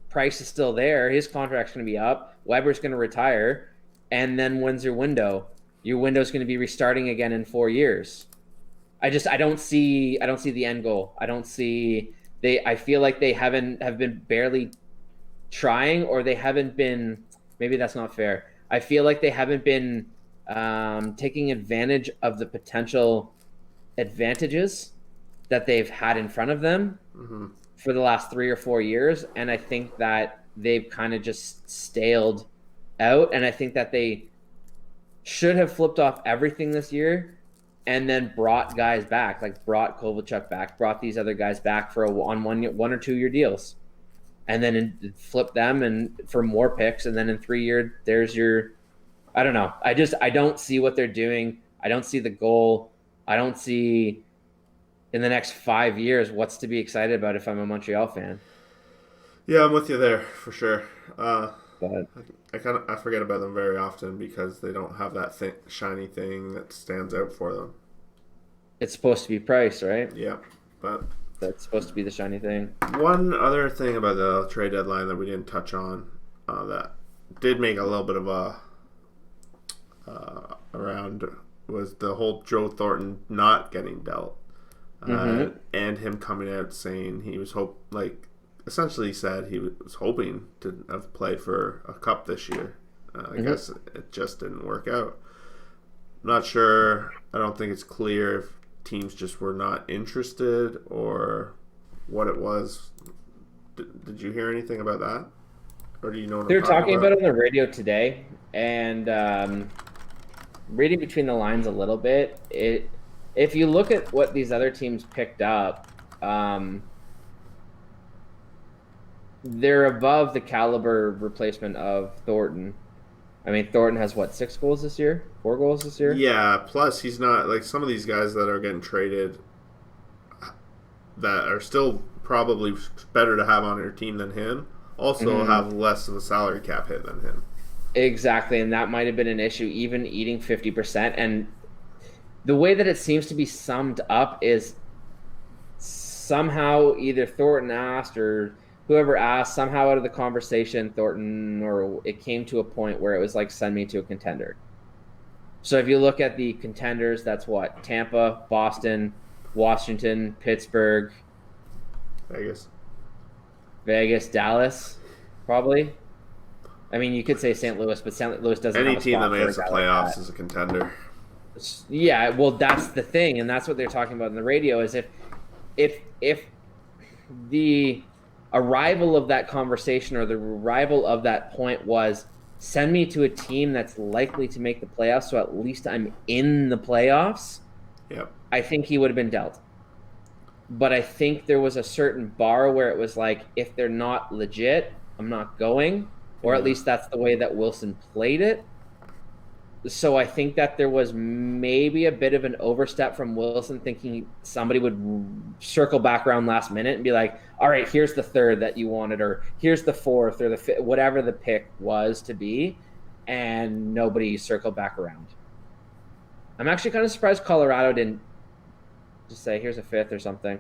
B: Price is still there, his contract's going to be up. Weber's going to retire. And then when's your window? Your window's going to be restarting again in 4 years. I don't see the end goal. I feel like they have been barely trying, or they haven't been, maybe that's not fair. I feel like they haven't been taking advantage of the potential advantages that they've had in front of them for the last 3 or 4 years. And I think that they've kind of just staled out. And I think that they should have flipped off everything this year and then brought guys back, like brought Kovalchuk back, brought these other guys back for on 1 or 2 year deals, and then flip them and for more picks. And then in 3 years, there's your, I don't know. I don't see what they're doing. I don't see the goal. I don't see in the next 5 years what's to be excited about if I'm a Montreal fan.
A: Yeah, I'm with you there for sure.
B: But
A: I forget about them very often because they don't have that shiny thing that stands out for them.
B: It's supposed to be Price, right?
A: Yeah, but
B: that's supposed to be the shiny thing.
A: One other thing about the trade deadline that we didn't touch on that did make a little bit of a around was the whole Joe Thornton not getting dealt, and him coming out saying he was essentially said he was hoping to have played for a cup this year. I guess it just didn't work out. I'm not sure. I don't think it's clear if teams just were not interested or what it was. Did you hear anything about that? Or do you know what
B: They were
A: I'm talking
B: talking about it on the radio today, and reading between the lines a little bit, if you look at what these other teams picked up, they're above the caliber replacement of Thornton. I mean, Thornton has, 6 goals this year? 4 goals this year?
A: Yeah, plus he's not, like, some of these guys that are getting traded that are still probably better to have on your team than him also have less of a salary cap hit than him.
B: Exactly, and that might have been an issue, even eating 50%. And the way that it seems to be summed up is somehow either Thornton asked or whoever asked, somehow out of the conversation, Thornton, or it came to a point where it was like, send me to a contender. So if you look at the contenders, that's what? Tampa, Boston, Washington, Pittsburgh, Vegas, Dallas, probably. I mean, you could say St. Louis, but St. Louis doesn't have a spot.
A: Any team that makes the playoffs
B: like
A: is a contender.
B: Yeah, well, that's the thing, and that's what they're talking about in the radio, is if the arrival of that conversation or the arrival of that point was, send me to a team that's likely to make the playoffs, so at least I'm in the playoffs,
A: yep,
B: I think he would have been dealt. But I think there was a certain bar where it was like, if they're not legit, I'm not going, or at least that's the way that Wilson played it. So I think that there was maybe a bit of an overstep from Wilson, thinking somebody would circle back around last minute and be like, all right, here's the third that you wanted, or here's the fourth, or the fifth, whatever the pick was to be, and nobody circled back around. I'm actually kind of surprised Colorado didn't just say, here's a fifth or something.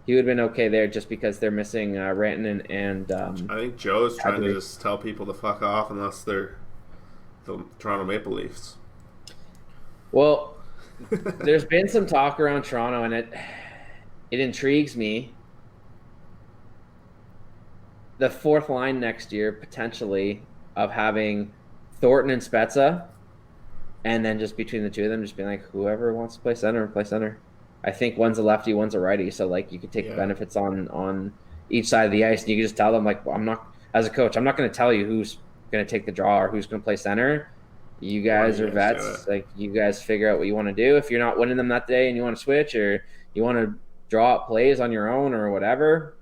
B: He would have been okay there, just because they're missing Rantanen and
A: I think Joe's trying to just tell people to fuck off unless they're the Toronto Maple Leafs.
B: Well, there's been some talk around Toronto, and it intrigues me. The fourth line next year, potentially, of having Thornton and Spezza, and then just between the two of them, just being like, whoever wants to play center, play center. I think one's a lefty, one's a righty, so like you could take the benefits on each side of the ice, and you can just tell them, like, well, I'm not, as a coach, I'm not going to tell you who's going to take the draw or who's going to play center. You guys are vets. Like, you guys figure out what you want to do. If you're not winning them that day and you want to switch, or you want to draw up plays on your own or whatever,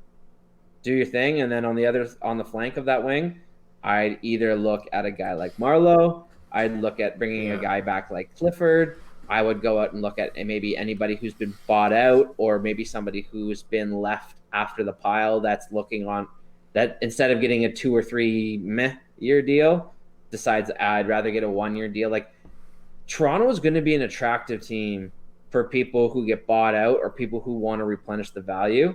B: do your thing. And then on the flank of that wing, I'd either look at a guy like Marleau. I'd look at bringing a guy back like Clifford. I would go out and look at maybe anybody who's been bought out, or maybe somebody who's been left after the pile that's looking on that, instead of getting a 2 or 3 year deal, decides I'd rather get a 1-year deal. Like, Toronto is going to be an attractive team for people who get bought out or people who want to replenish the value.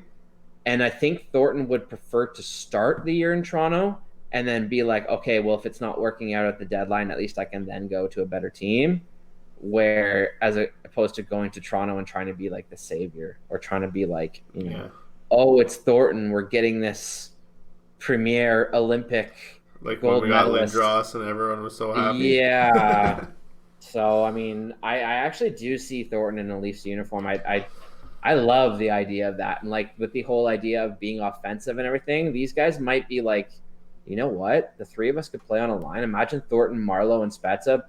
B: And I think Thornton would prefer to start the year in Toronto and then be like, okay, well, if it's not working out at the deadline, at least I can then go to a better team. Where, as opposed to going to Toronto and trying to be like the savior, or trying to be like, oh, it's Thornton, we're getting this premier Olympic
A: like
B: gold
A: when we got
B: medalist.
A: Lindros and everyone was so happy.
B: Yeah. So I mean, I actually do see Thornton in a Leafs uniform. I love the idea of that, and like with the whole idea of being offensive and everything, these guys might be like, you know what, the three of us could play on a line. Imagine Thornton, Marleau, and Spezza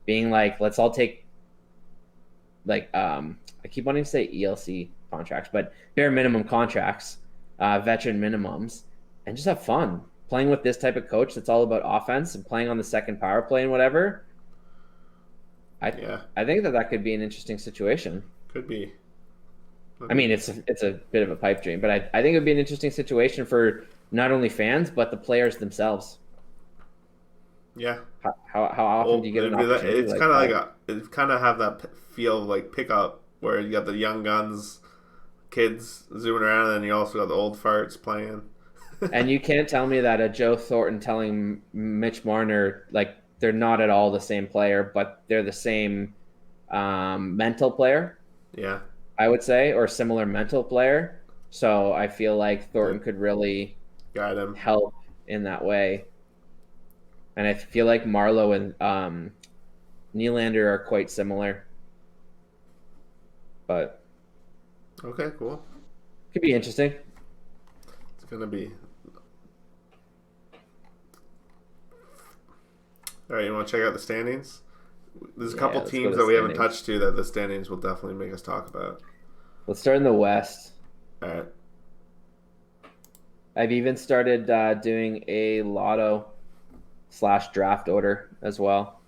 B: being like, let's all take, like, I keep wanting to say ELC contracts, but bare minimum contracts, veteran minimums, and just have fun playing with this type of coach that's all about offense and playing on the second power play and whatever. I think that could be an interesting situation.
A: Could be.
B: I mean, it's a bit of a pipe dream, but I think it would be an interesting situation for not only fans but the players themselves.
A: Yeah.
B: How often do you get an opportunity?
A: It's kind of like it kind of have that feel of like pickup, where you got the young guns, kids zooming around, and then you also got the old farts playing.
B: And you can't tell me that a Joe Thornton telling Mitch Marner, like, they're not at all the same player, but they're the same mental player,
A: Yeah.
B: I would say, or similar mental player. So I feel like Thornton could really
A: Got him.
B: help in that way. And I feel like Marlowe and Nylander are quite similar, but
A: Okay, cool.
B: could be interesting.
A: It's gonna be. All right, you want to check out the standings? There's a couple
B: Let's go
A: teams
B: to
A: that we haven't
B: standings.
A: touched to that the standings will definitely make us talk about.
B: Let's start in the West.
A: All right.
B: I've even started doing a lotto / draft order as well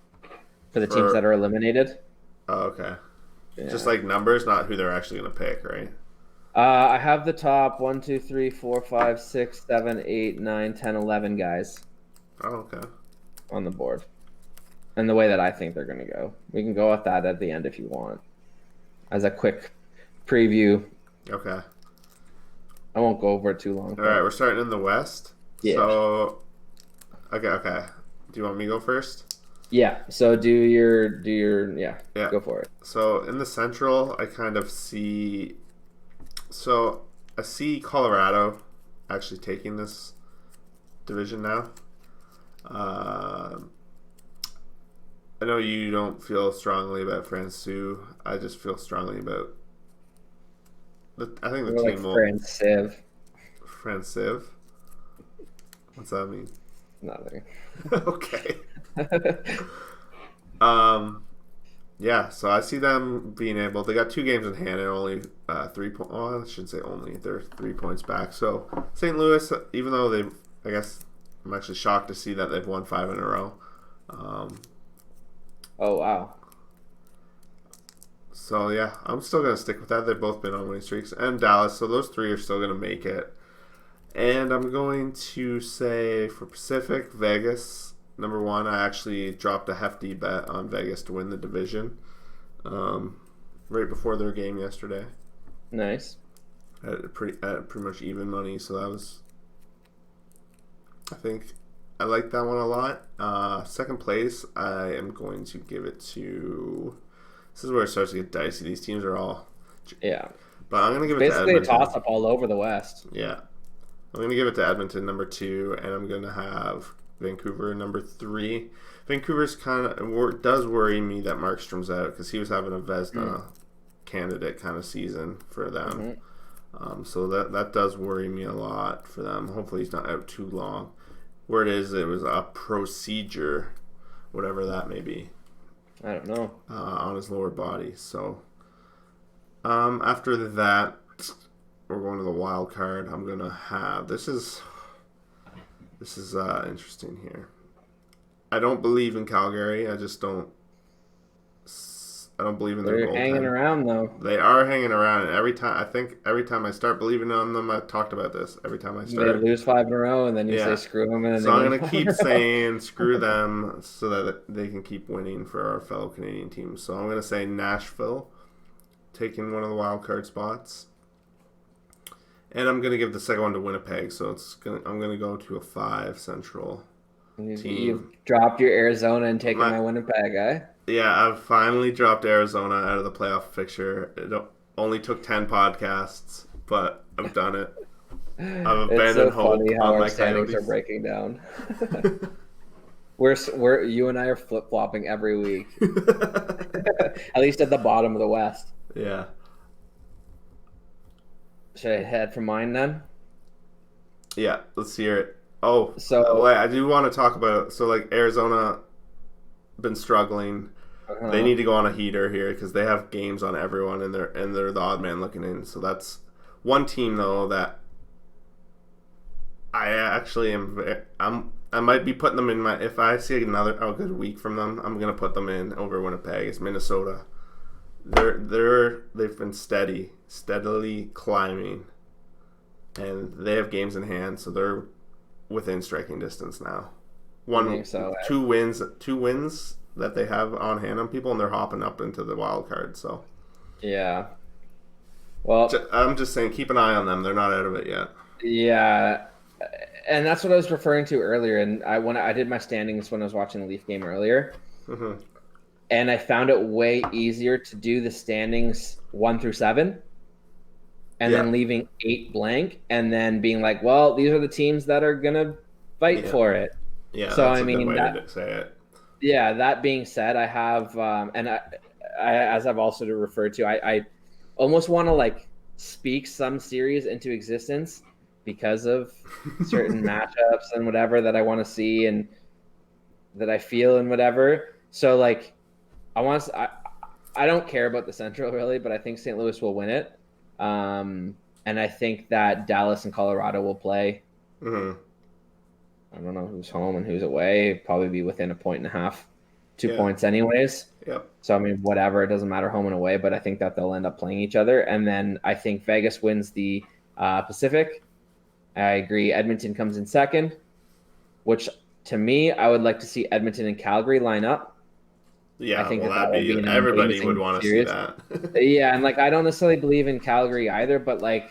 B: for the teams that are eliminated.
A: Oh, okay.
B: Yeah.
A: Just like numbers, not who they're actually going to pick, right?
B: I have the top 1, 2, 3, 4, 5, 6, 7, 8, 9, 10, 11 guys
A: Oh, okay.
B: on the board. And the way that I think they're going to go. We can go with that at the end if you want. As a quick preview.
A: Okay.
B: I won't go over it too long.
A: All right, we're starting in the West.
B: Yeah.
A: So, okay. Do you want me to go first?
B: Yeah. So do your
A: Yeah.
B: Go for it.
A: So in the Central, I kind of see. So I see Colorado actually taking this division now. I know you don't feel strongly about Francouz. I just feel strongly about. I think the
B: We're
A: team
B: like
A: will. Francouz. What's that mean?
B: Nothing.
A: Okay. Yeah, so I see them being able. They got 2 games in hand and only 3 points. Oh, I shouldn't say only. They're 3 points back. So St. Louis, even though they, I guess I'm actually shocked to see that they've won 5 in a row.
B: Oh wow.
A: So yeah, I'm still gonna stick with that. They've both been on winning streaks, and Dallas. So those 3 are still gonna make it. And I'm going to say for Pacific, Vegas. Number 1, I actually dropped a hefty bet on Vegas to win the division right before their game yesterday.
B: Nice.
A: At pretty much even money, so that was. I think I like that one a lot. Second place, I am going to give it to. This is where it starts to get dicey. These teams are all.
B: Yeah.
A: But I'm gonna give it to
B: Basically
A: Edmonton.
B: a toss up all over the West.
A: Yeah, I'm gonna give it to Edmonton number 2, and I'm gonna have Vancouver number 3. Vancouver's kind of does worry me that Markstrom's out because he was having a Vezina candidate kind of season for them. So that does worry me a lot for them. Hopefully he's not out too long. Where it was a procedure, whatever that may be.
B: I don't know.
A: On his lower body. So after that, we're going to the wild card. I'm gonna have this is interesting here. I don't believe in Calgary. I just don't. I don't believe in their
B: They're
A: goaltending.
B: hanging around though.
A: They are hanging around, and every time I start believing on them, I've talked about this. Every time I start,
B: They lose 5 in a row, and then you say screw them. And
A: so I'm gonna keep saying screw them so that they can keep winning for our fellow Canadian teams. So I'm gonna say Nashville taking one of the wild card spots. And I'm gonna give the second one to Winnipeg, so I'm gonna go to a 5 Central team.
B: You've dropped your Arizona and taken my Winnipeg, eh?
A: Yeah, I've finally dropped Arizona out of the playoff picture. It only took 10 podcasts, but I've done it. I've abandoned hope
B: funny how
A: on
B: our
A: my
B: standings
A: Coyotes.
B: are breaking down. we're you and I are flip flopping every week, at least at the bottom of the West.
A: Yeah.
B: Should I head for mine then?
A: Yeah, let's hear it. Oh,
B: so
A: wait, I do want to talk about like Arizona been struggling. They need to go on a heater here because they have games on everyone, and they're the odd man looking in. So that's one team though that I actually I might be putting them in my. If I see a good week from them, I'm gonna put them in over Winnipeg. It's Minnesota. They've been steadily climbing, and they have games in hand, so they're within striking distance now. Two wins that they have on hand on people, and they're hopping up into the wild card. So
B: yeah, well,
A: I'm just saying, keep an eye on them. They're not out of it yet.
B: Yeah, and that's what I was referring to earlier. And when I did my standings when I was watching the Leaf game earlier, and I found it way easier to do the standings 1 through 7 and
A: Yeah.
B: then leaving 8 blank and then being like, well, these are the teams that are going to fight
A: Yeah.
B: for it.
A: Yeah,
B: So,
A: that's
B: I
A: a good
B: mean,
A: way
B: that,
A: to say it.
B: yeah, that being said, I have, as I've also referred to, I almost want to like speak some series into existence because of certain matchups and whatever that I want to see and that I feel and whatever. So like, I don't care about the Central really, but I think St. Louis will win it. And I think that Dallas and Colorado will play.
A: Mm-hmm.
B: I don't know who's home and who's away. Probably be within 1.5, 2
A: Yeah.
B: points anyways.
A: Yep.
B: So, I mean, whatever. It doesn't matter home and away, but I think that they'll end up playing each other. And then I think Vegas wins the Pacific. I agree. Edmonton comes in second, which to me, I would like to see Edmonton and Calgary line up.
A: Yeah,
B: I think
A: well,
B: that would be an
A: everybody would
B: amazing
A: want to see
B: series.
A: that.
B: Yeah, and like I don't necessarily believe in Calgary either, but like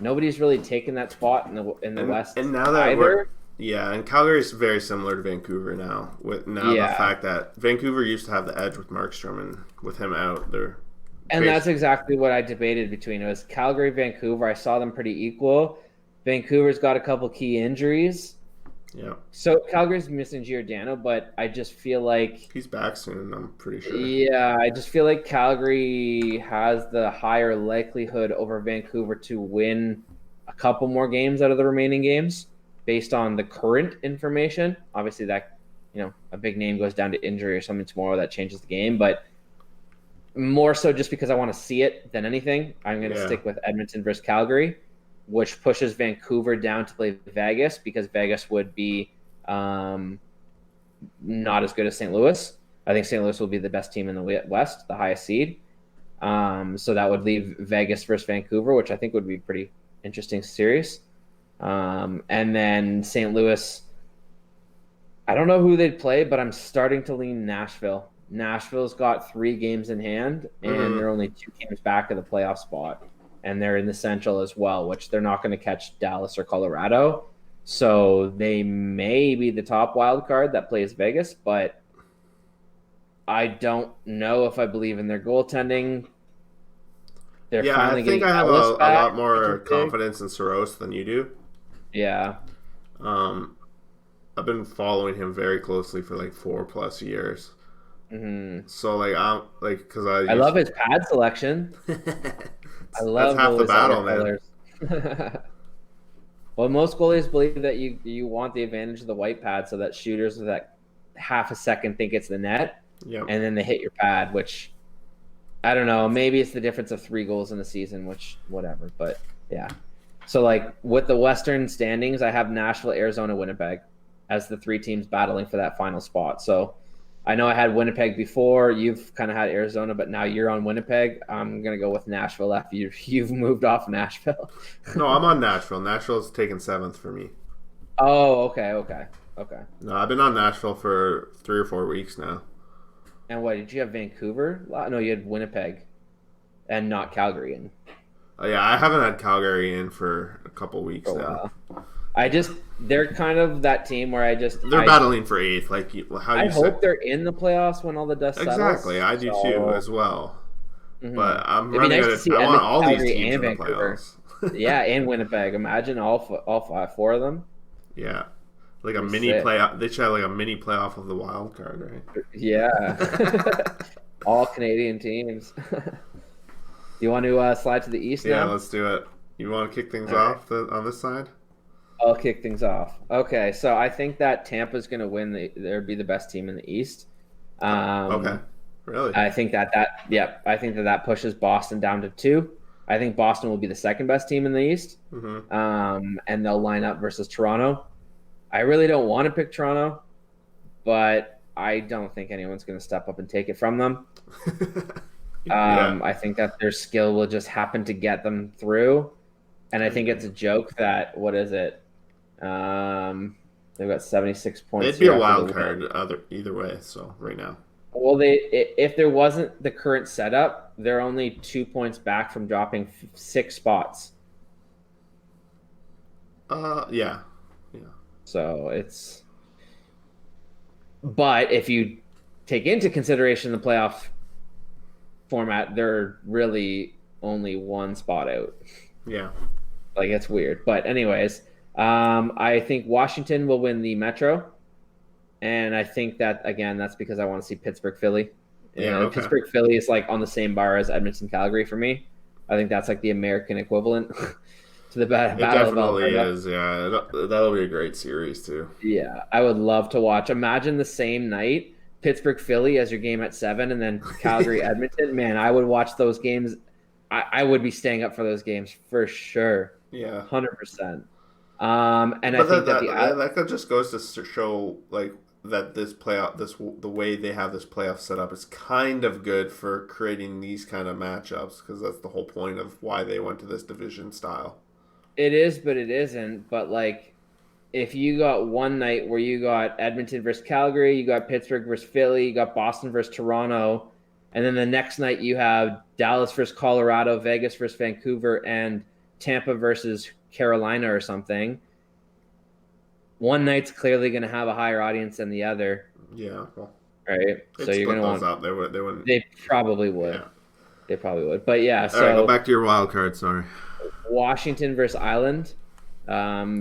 B: nobody's really taken that spot in the West
A: and now that
B: either.
A: and Calgary is very similar to Vancouver now. With the fact that Vancouver used to have the edge with Markstrom, and with him out,
B: that's exactly what I debated between. It was Calgary, Vancouver. I saw them pretty equal. Vancouver's got a couple key injuries.
A: Yeah.
B: So Calgary's missing Giordano, but I just feel like
A: he's back soon, I'm pretty sure.
B: Yeah, I just feel like Calgary has the higher likelihood over Vancouver to win a couple more games out of the remaining games based on the current information. Obviously that, a big name goes down to injury or something tomorrow that changes the game, but more so just because I want to see it than anything, I'm going to stick with Edmonton versus Calgary, which pushes Vancouver down to play Vegas because Vegas would be not as good as St. Louis. I think St. Louis will be the best team in the West, the highest seed. So that would leave Vegas versus Vancouver, which I think would be a pretty interesting series. And then St. Louis, I don't know who they'd play, but I'm starting to lean Nashville. Nashville's got 3 games in hand, and they're only 2 games back of the playoff spot. And they're in the Central as well, which they're not going to catch Dallas or Colorado. So they may be the top wild card that plays Vegas, but I don't know if I believe in their goaltending.
A: I think I have a lot more confidence in Soros than you do.
B: Yeah.
A: I've been following him very closely for like 4+ years.
B: Mm-hmm.
A: So because I
B: love his pad selection. I love
A: that's half the battle, man.
B: Well, most goalies believe that you want the advantage of the white pad so that shooters with that half a second think it's the net, and then they hit your pad, which I don't know. Maybe it's the difference of 3 goals in the season, which whatever. But yeah. So like with the Western standings, I have Nashville, Arizona, Winnipeg as the 3 teams battling for that final spot. So I know I had Winnipeg before. You've kind of had Arizona, but now you're on Winnipeg. I'm going to go with Nashville after you've moved off Nashville.
A: No, I'm on Nashville. Nashville's taken 7th for me.
B: Oh, okay.
A: No, I've been on Nashville for 3 or 4 weeks now.
B: And what, did you have Vancouver? No, you had Winnipeg and not Calgary in.
A: Yeah, I haven't had Calgary in for a couple weeks now.
B: They're kind of that team where
A: they're battling for 8th. Like
B: I hope they're in the playoffs when all the dust settles.
A: Exactly, I do too as well.
B: Mm-hmm.
A: But I'm
B: It'd be nice to see
A: I want all
B: Calgary
A: these teams
B: and
A: in the
B: Vancouver.
A: playoffs.
B: Yeah, and Winnipeg. Imagine all 4 of them.
A: Yeah, like a mini playoff. They should have like a mini playoff of the wild card, right?
B: Yeah, all Canadian teams. You want to slide to the East now?
A: Yeah, let's do it. You want to kick things off on this side?
B: I'll kick things off. Okay, so I think that Tampa's going to win. They'll be the best team in the East.
A: Okay, really?
B: I think that pushes Boston down to 2. I think Boston will be the second best team in the East.
A: Mm-hmm.
B: And they'll line up versus Toronto. I really don't want to pick Toronto, but I don't think anyone's going to step up and take it from them. I think that their skill will just happen to get them through. And I think it's a joke that, what is it? They've got 76 points.
A: They'd be a wild card either way, so right now.
B: Well, if there wasn't the current setup, they're only 2 points back from dropping 6 spots.
A: Yeah.
B: So it's... But if you take into consideration the playoff format, they're really only one spot out.
A: Yeah.
B: Like, it's weird. But anyways, I think Washington will win the Metro. And I think that, again, that's because I want to see Pittsburgh, Philly.
A: Yeah, okay.
B: Pittsburgh, Philly is like on the same bar as Edmonton, Calgary for me. I think that's like the American equivalent to the battle
A: It
B: of
A: definitely
B: Alberta.
A: is, yeah. That'll be a great series, too.
B: Yeah, I would love to watch. Imagine the same night, Pittsburgh, Philly as your game at 7, and then Calgary, Edmonton. Man, I would watch those games. I would be staying up for those games for sure.
A: Yeah.
B: 100%. And
A: But
B: I think
A: that just goes to show, like, that the way they have this playoff set up is kind of good for creating these kind of matchups, because that's the whole point of why they went to this division style.
B: it is, but it isn't. But like, if you got one night where you got Edmonton versus Calgary, you got Pittsburgh versus Philly, you got Boston versus Toronto, and then the next night you have Dallas versus Colorado, Vegas versus Vancouver, and Tampa versus Carolina or something. One night's clearly going to have a higher audience than the other.
A: Yeah, well,
B: right. So you're going to want
A: up. They wouldn't.
B: They probably would.
A: Yeah.
B: They probably would. But yeah.
A: All right, go back to your wild card. Sorry.
B: Washington versus Island.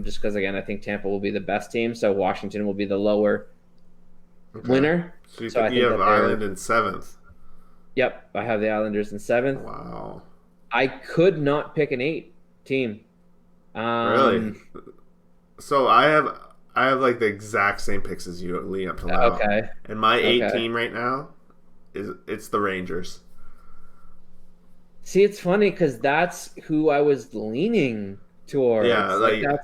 B: Just because, again, I think Tampa will be the best team, so Washington will be the lower winner.
A: So you think you have Island in 7th?
B: Yep, I have the Islanders in 7th.
A: Wow.
B: I could not pick an 8 team.
A: Really? So I have like the exact same picks as you leading up to now.
B: Okay.
A: And my 8 team right now it's the Rangers.
B: See, it's funny because that's who I was leaning towards.
A: Yeah,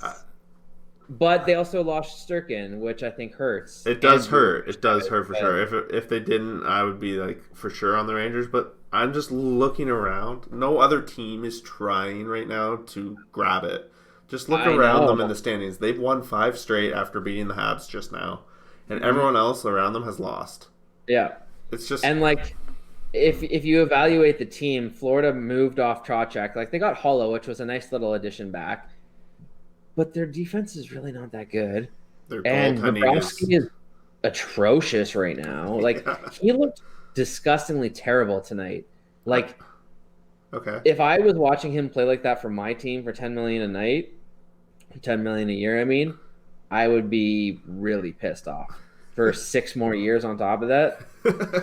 B: but they also lost Sturkin, which I think hurts.
A: It does hurt. It does hurt for sure. If they didn't, I would be like for sure on the Rangers. But I'm just looking around. No other team is trying right now to grab it. Just look around them in the standings. They've won 5 straight after beating the Habs just now, and everyone else around them has lost.
B: Yeah,
A: it's just
B: like if you evaluate the team, Florida moved off Trocheck. Like, they got Hollow, which was a nice little addition back, but their defense is really not that good. And Bobrovsky is atrocious right now. Like, he looked disgustingly terrible tonight. Like, if I was watching him play like that for my team for $10 million a night, $10 million a year, I would be really pissed off for 6 more years on top of that.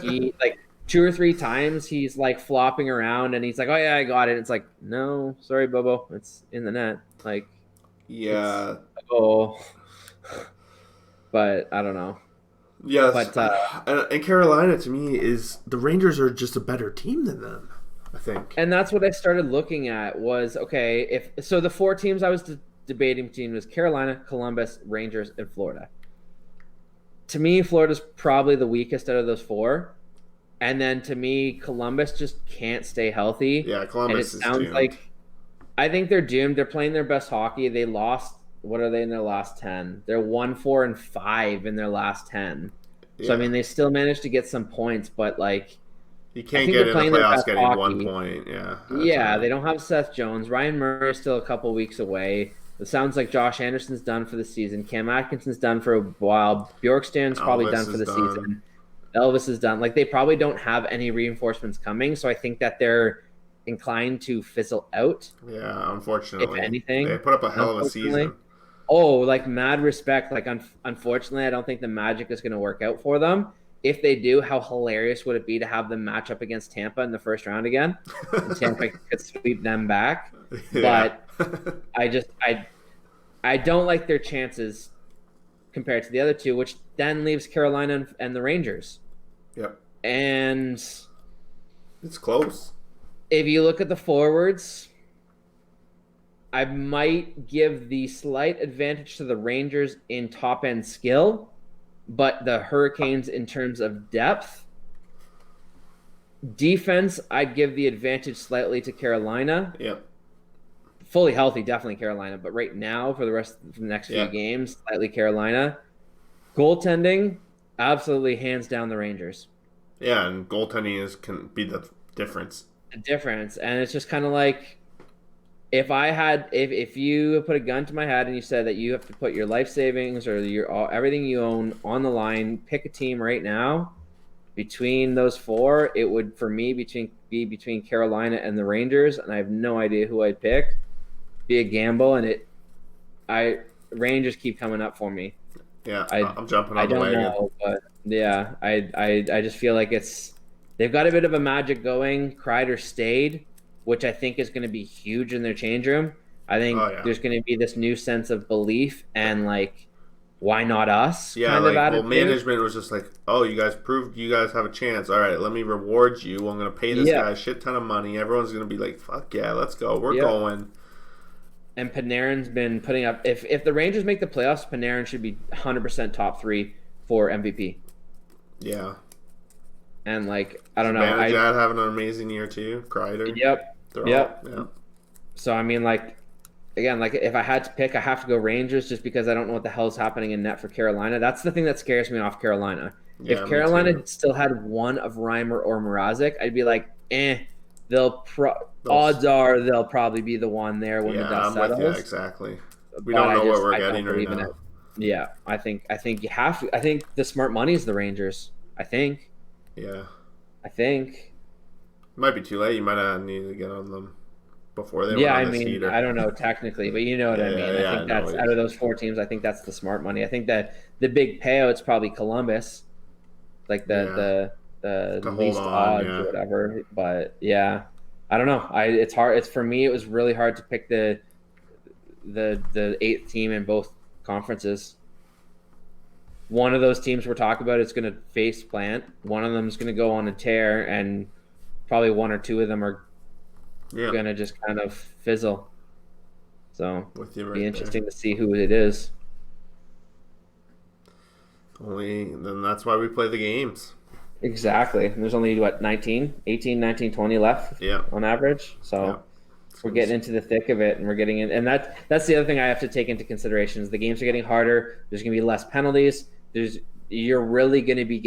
B: He, like, 2 or 3 times he's like flopping around and he's like, "Oh yeah, I got it." And it's like, "No, sorry, Bobo, it's in the net." Like,
A: yeah.
B: But I don't know.
A: Yes, but and Carolina to me is the Rangers are just a better team than them, I think.
B: And that's what I started looking at was, okay, so the 4 teams I was debating between was Carolina, Columbus, Rangers, and Florida. To me, Florida's probably the weakest out of those 4. And then to me, Columbus just can't stay healthy.
A: Yeah, Columbus
B: is doomed. Like, I think they're doomed. They're playing their best hockey. They lost, what are they in their last 10? They're 1-4-5 in their last 10. Yeah. So, they still managed to get some points, but, like,
A: you can't get in the playoffs getting hockey. 1 point. Yeah.
B: Yeah, they don't have Seth Jones. Ryan Murray is still a couple weeks away. It sounds like Josh Anderson's done for the season. Cam Atkinson's done for a while. Bjorkstrand's probably done for the season. Elvis is done. Like, they probably don't have any reinforcements coming, so I think that they're inclined to fizzle out.
A: Yeah, unfortunately.
B: If anything.
A: They put up a hell of a season.
B: Oh, like, mad respect. Like, unfortunately, I don't think the Magic is going to work out for them. If they do, how hilarious would it be to have them match up against Tampa in the first round again? And Tampa could sweep them back.
A: Yeah.
B: But I don't like their chances compared to the other 2, which then leaves Carolina and the Rangers.
A: Yep.
B: And
A: it's close.
B: If you look at the forwards, I might give the slight advantage to the Rangers in top-end skill, but the Hurricanes in terms of depth. Defense, I'd give the advantage slightly to Carolina.
A: Yep.
B: Fully healthy, definitely Carolina, but right now for the next few games, slightly Carolina. Goaltending, absolutely hands down the Rangers.
A: Yeah, and goaltending can be the difference.
B: The difference, and it's just kind of like if you put a gun to my head and you said that you have to put your life savings or everything you own on the line, pick a team right now, between those four, it would for me be between Carolina and the Rangers, and I have no idea who I'd pick. Be a gamble, and Rangers keep coming up for me.
A: Yeah, I'm jumping on the
B: wagon. I don't know, but yeah, I just feel like they've got a bit of a magic going. Kreider stayed, which I think is going to be huge in their change room. I think there's going to be this new sense of belief and like, why not us?
A: Yeah,
B: kind
A: like,
B: of attitude.
A: management was just like, oh, you guys proved you guys have a chance. All right, let me reward you. I'm going to pay this guy a shit ton of money. Everyone's going to be like, fuck yeah, let's go. We're going.
B: And Panarin's been putting up. If the Rangers make the playoffs, Panarin should be 100% top 3 for MVP.
A: Yeah.
B: And like, I don't know.
A: Zibanejad having an amazing year too. Kreider.
B: Yep. So I mean, like, again, like if I had to pick, I have to go Rangers just because I don't know what the hell's happening in net for Carolina. That's the thing that scares me off Carolina. Yeah, if Carolina still had one of Reimer or Mrazek, I'd be like, odds are they'll probably be the one there when the dust settles.
A: Yeah, exactly. We don't know what we're getting right now.
B: Yeah, I think you have to. I think the smart money is the Rangers. I think.
A: Yeah.
B: It
A: might be too late. You might not need to get on them before they
B: went on this heater. I don't know technically, but you know what I mean. I think that's out of those 4 teams. I think that's the smart money. I think that the big payout's probably Columbus, like the least odds or whatever. But yeah, I don't know. It's hard. It's for me. It was really hard to pick the 8th team in both conferences. One of those teams we're talking about is going to face plant. One of them is going to go on a tear, and probably 1 or 2 of them are going to just kind of fizzle. So it'll be interesting to see who it is.
A: Then that's why we play the games.
B: Exactly. And there's only, 18, 19, 20 left on average. So we're getting into the thick of it, and we're getting in. And that's the other thing I have to take into consideration is the games are getting harder. There's going to be less penalties. You're really going to be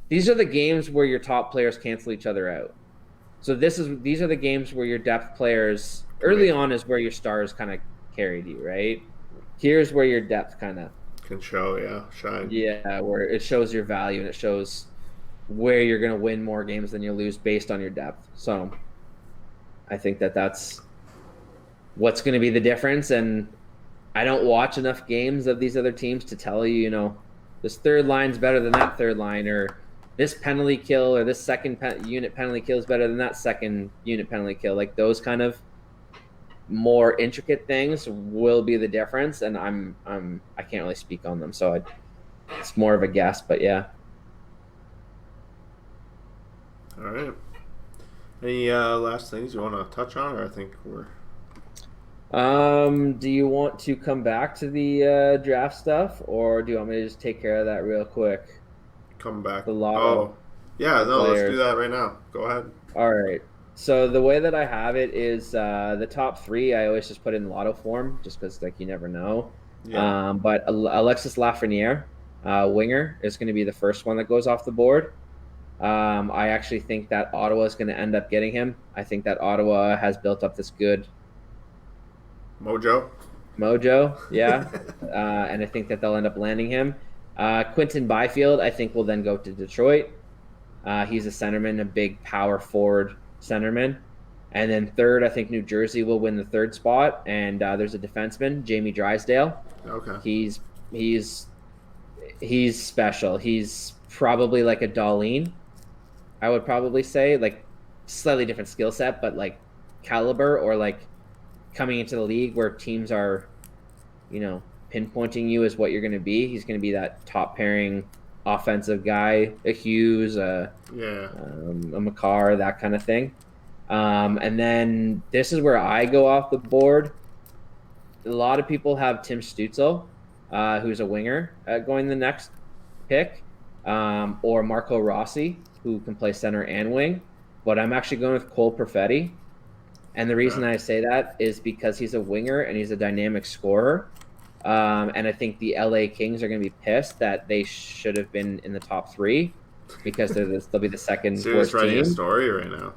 B: these are the games where your top players cancel each other out. So these are the games where your depth players early on is where your stars kind of carried you, right? Here's where your depth kind of
A: can show, shine.
B: Yeah, where it shows your value and it shows where you're going to win more games than you lose based on your depth. So I think that's what's going to be the difference. And I don't watch enough games of these other teams to tell you, this third line's better than that third line, or this penalty kill or this second unit penalty kill is better than that second unit penalty kill. Like those kind of more intricate things will be the difference. And I can't really speak on them. So it's more of a guess, but yeah.
A: All right. Any last things you want to touch on, or I think we're...
B: Do you want to come back to the draft stuff, or do you want me to just take care of that real quick?
A: Come back.
B: The lotto.
A: Yeah, no, let's do that right now. Go ahead.
B: All right. So the way that I have it is the top 3 I always just put in lotto form, just because you never know. Yeah. But Alexis Lafreniere, winger, is going to be the first one that goes off the board. I actually think that Ottawa is going to end up getting him. I think that Ottawa has built up this good Mojo, yeah. And I think that they'll end up landing him. Quinton Byfield, I think, will then go to Detroit. He's a centerman, a big power forward centerman. And then third, I think New Jersey will win the 3rd spot. And there's a defenseman, Jamie Drysdale.
A: Okay.
B: He's special. He's probably like a Dahlin, I would probably say, like slightly different skill set, but like caliber, or like coming into the league where teams are, pinpointing you as what you're going to be. He's going to be that top pairing offensive guy, a Hughes, a Makar, that kind of thing. And then this is where I go off the board. A lot of people have Tim Stützle, who's a winger, going the next pick, or Marco Rossi, who can play center and wing. But I'm actually going with Cole Perfetti. And the reason I say that is because he's a winger and he's a dynamic scorer. And I think the LA Kings are going to be pissed that they should have been in the top 3 because they'll be the second worst team.
A: Writing a story right now.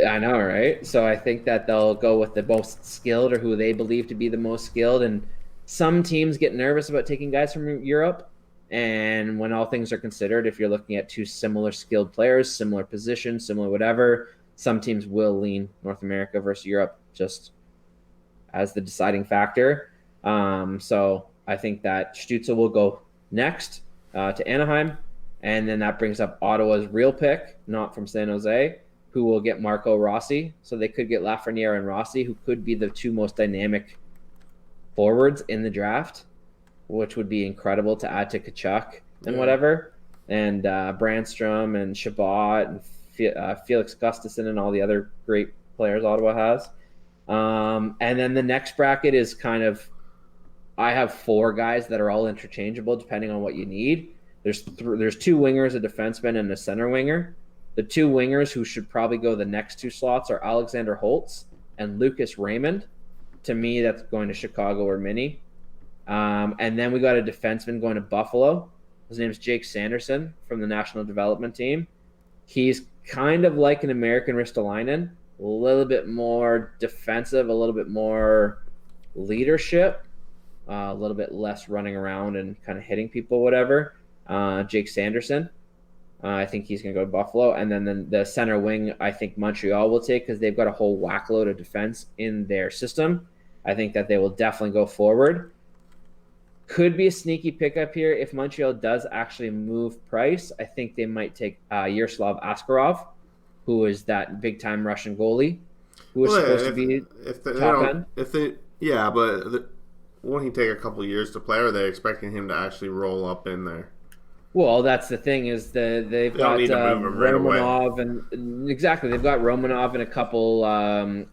B: I know, right? So I think that they'll go with the most skilled, or who they believe to be the most skilled. And some teams get nervous about taking guys from Europe. And when all things are considered, if you're looking at two similar skilled players, similar positions, similar whatever, some teams will lean North America versus Europe just as the deciding factor. So I think that Stützle will go next to Anaheim. And then that brings up Ottawa's real pick, not from San Jose, who will get Marco Rossi. So they could get Lafreniere and Rossi, who could be the two most dynamic forwards in the draft, which would be incredible to add to Kachuk and whatever. And Brandstrom and Shabbat and Felix Gustafsson and all the other great players Ottawa has. And then the next bracket is kind of, I have 4 guys that are all interchangeable depending on what you need. There's 2 wingers, a defenseman, and a center winger. The 2 wingers who should probably go the next 2 slots are Alexander Holtz and Lucas Raymond. To me, that's going to Chicago or Mini. And then we got a defenseman going to Buffalo. His name's Jake Sanderson from the National Development Team. He's kind of like an American Ristolainen, a little bit more defensive, a little bit more leadership, a little bit less running around and kind of hitting people, whatever. Jake Sanderson, I think he's going to go to Buffalo. And then the center wing, I think Montreal will take because they've got a whole whackload of defense in their system. I think that they will definitely go forward. Could be a sneaky pickup here. If Montreal does actually move price, I think they might take Yaroslav Askarov, who is that big-time Russian goalie, who is supposed to be top end.
A: But won't he take a couple of years to play, or are they expecting him to actually roll up in there?
B: Well, that's the thing is they've got Romanov and exactly they've got Romanov and a couple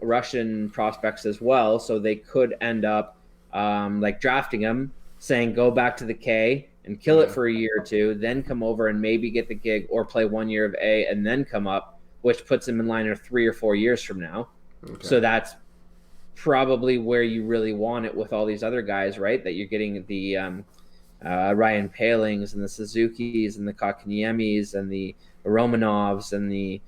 B: Russian prospects as well, so they could end up like drafting him, saying go back to the K and kill it for a year or 2, then come over and maybe get the gig or play 1 year of A and then come up, which puts him in line of 3 or 4 years from now. Okay. So that's probably where you really want it with all these other guys, right? That you're getting the Ryan Palings and the Suzukis and the Kotkaniemis and the Romanovs and the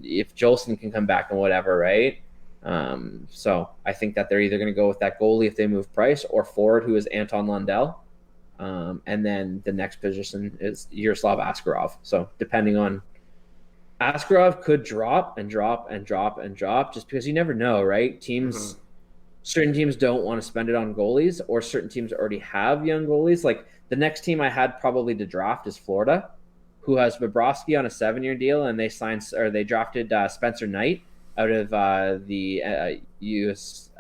B: if Jolson can come back and whatever, right? So I think that they're either going to go with that goalie if they move price or forward, who is Anton Lundell. And then the next position is Yaroslav Askarov. So depending on Askarov could drop and drop and drop and drop just because you never know, right? Teams, certain teams don't want to spend it on goalies, or certain teams already have young goalies. Like the next team I had probably to draft is Florida, who has Bobrovsky on a 7-year deal, and they drafted Spencer Knight out of the U.S.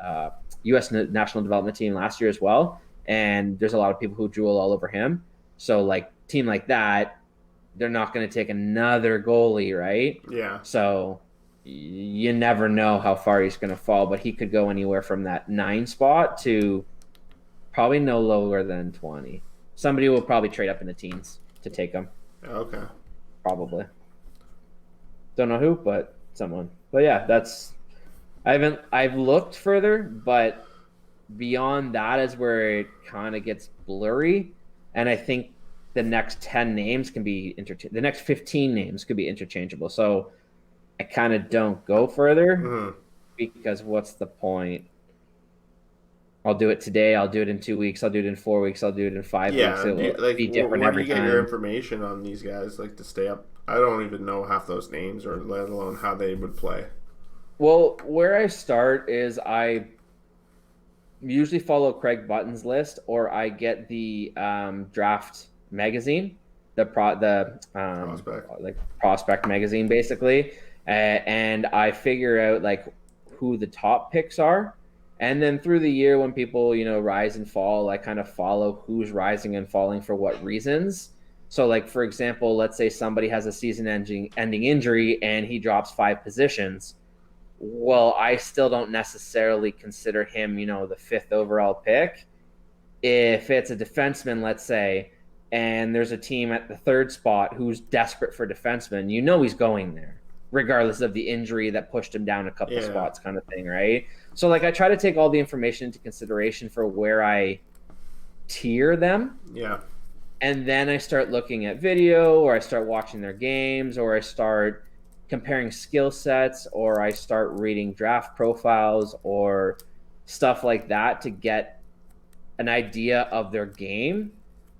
B: National Development Team last year as well. And there's a lot of people who drool all over him. So like team like that, they're not going to take another goalie, right?
A: Yeah.
B: So you never know how far he's going to fall, but he could go anywhere from that 9 spot to probably no lower than 20. Somebody will probably trade up in the teens to take him.
A: Okay.
B: Probably. Don't know who, but someone. But yeah, I've looked further, but beyond that is where it kind of gets blurry. And I think the next 10 names can be the next 15 names could be interchangeable. So I kind of don't go further because what's the point? I'll do it today. I'll do it in 2 weeks. I'll do it in 4 weeks. I'll do it in 5 weeks. It will be different every time. Where do you get
A: your information on these guys, like to stay up? I don't even know half those names, or let alone how they would play.
B: Well, where I start is I usually follow Craig Button's list, or I get the draft magazine, the prospect magazine, basically, and I figure out like who the top picks are. And then through the year, when people, rise and fall, I kind of follow who's rising and falling for what reasons. So, like, for example, let's say somebody has a season-ending injury and he drops 5 positions. Well, I still don't necessarily consider him, the 5th overall pick. If it's a defenseman, let's say, and there's a team at the 3rd spot who's desperate for defensemen, he's going there, regardless of the injury that pushed him down a couple of spots kind of thing, right? So, like, I try to take all the information into consideration for where I tier them.
A: Yeah.
B: And then I start looking at video, or I start watching their games, or I start comparing skill sets, or I start reading draft profiles or stuff like that to get an idea of their game.